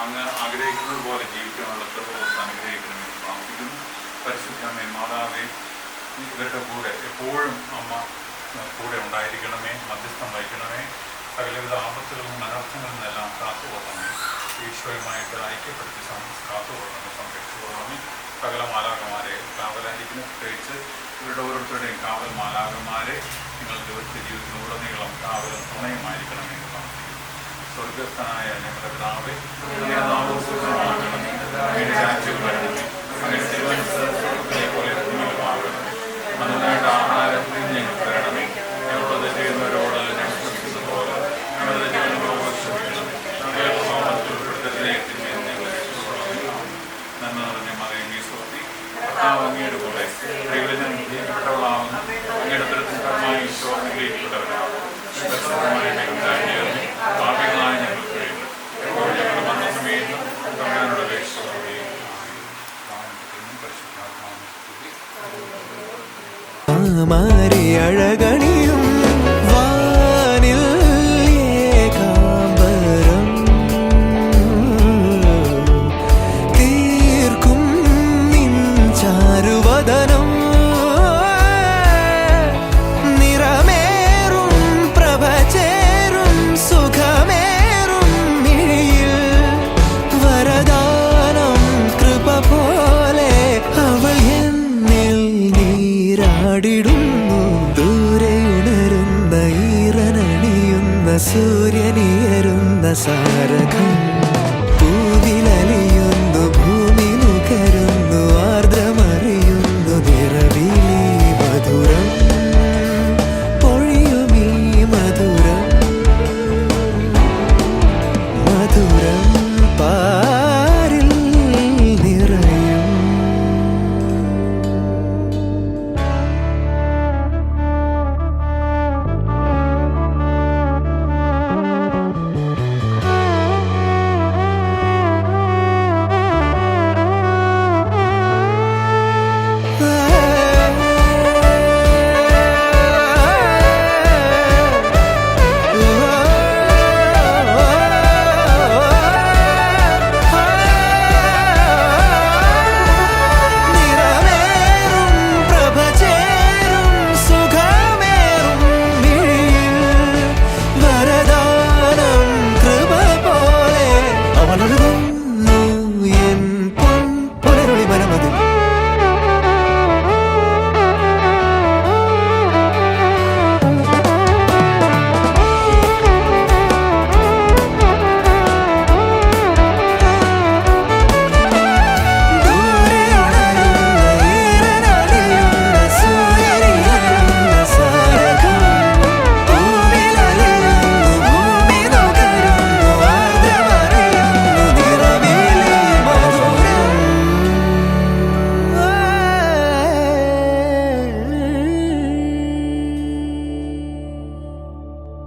Speaker 9: അങ്ങ് ആഗ്രഹിക്കുന്നത് പോലെ ജീവിക്കാനുള്ള കൃപ അനുഗ്രഹിക്കണമെന്ന് പ്രാർത്ഥിക്കുന്നു. പരിശുദ്ധമേ, മാതാവേ, ഇവരുടെ കൂടെ എപ്പോഴും അമ്മ കൂടെ ഉണ്ടായിരിക്കണമേ, മധ്യസ്ഥം വഹിക്കണമേ. സകലവിധ ആപത്തുകളിൽ നിന്നും അനർത്ഥങ്ങളിൽ നിന്നെല്ലാം കാത്തുകൊള്ളണമേ. ഈശോയുമായിട്ട് ഐക്യപ്പെടുത്തി കാത്തുകൊള്ളണമേ, സംരക്ഷിച്ചുകൊള്ളണമേ. സകല മാലാഖമാരെ കാവലായിരിക്കുന്നു. പ്രത്യേകിച്ച് ഇവരുടെ ഓരോരുത്തരുടെയും കാവൽ മാലാഖമാരെ നിങ്ങൾക്ക് ജീവിതത്തിലുടനീളം കാവലും തുണയുമായിരിക്കണമേ എന്ന് പ്രാർത്ഥിക്കുന്നു. സ്വർഗസ്ഥനായ ഞങ്ങളുടെ പിതാവേ, അങ്ങയുടെ നാമം പൂജിതമാകണമേ, അങ്ങയുടെ രാജ്യം വരണമേ, അങ്ങയുടെ തിരുമനസ്സ് പോലെ ഭൂമിയിലുമാകണമേ. അന്നത്തെ ആഹാരത്തിൽ ഞങ്ങൾക്ക് തരണമേ, ഞങ്ങളത് ചെയ്യുന്നവരോട് ഞങ്ങൾ ക്ഷമിച്ചതുപോലെ ഞങ്ങളുടെ ജീവനോട് ക്ഷമിക്കണമേ. ഞങ്ങളെ പാപത്തിൽ ഉൾപ്പെടുത്തരുതേ, തിന്മയിൽ ഞങ്ങളെ രക്ഷിച്ചുകൊള്ളണമേ. നന്മ നിറഞ്ഞ മറിയമേ, സ്വസ്തി, കർത്താവ് അങ്ങയുടെ കൂടെ സ്ത്രീകളിൽ നിന്ന് അനുഗ്രഹിക്കപ്പെട്ടവളാകുന്നു. അങ്ങയുടെ തരത്തിൽ കർമ്മമായി ഈശോ അനുഗ്രഹിക്കപ്പെട്ടവരാകുന്നു. പാപികളായ ഞങ്ങൾക്ക് വേണ്ടി എപ്പോഴും ഞങ്ങളുടെ മരണസമയത്തും തമ്പുരാനോട് അപേക്ഷിച്ചുകൊള്ളണമേ.
Speaker 7: മാറി അഴകണിയും വാനിൽ ഏകാംബരം തീർക്കും നിൻ ചാരുവദനം നിറമേറും പ്രഭചേരും സുഖമേറും മിഴിയിൽ വരദാനം കൃപ പോലെ അവൾ എന്നിൽ നീരാടിടുന്നു ദൂരെ ഉണരുന്ന ഈറനണിയുന്ന സൂര്യനിയരുന്ന സാരകം.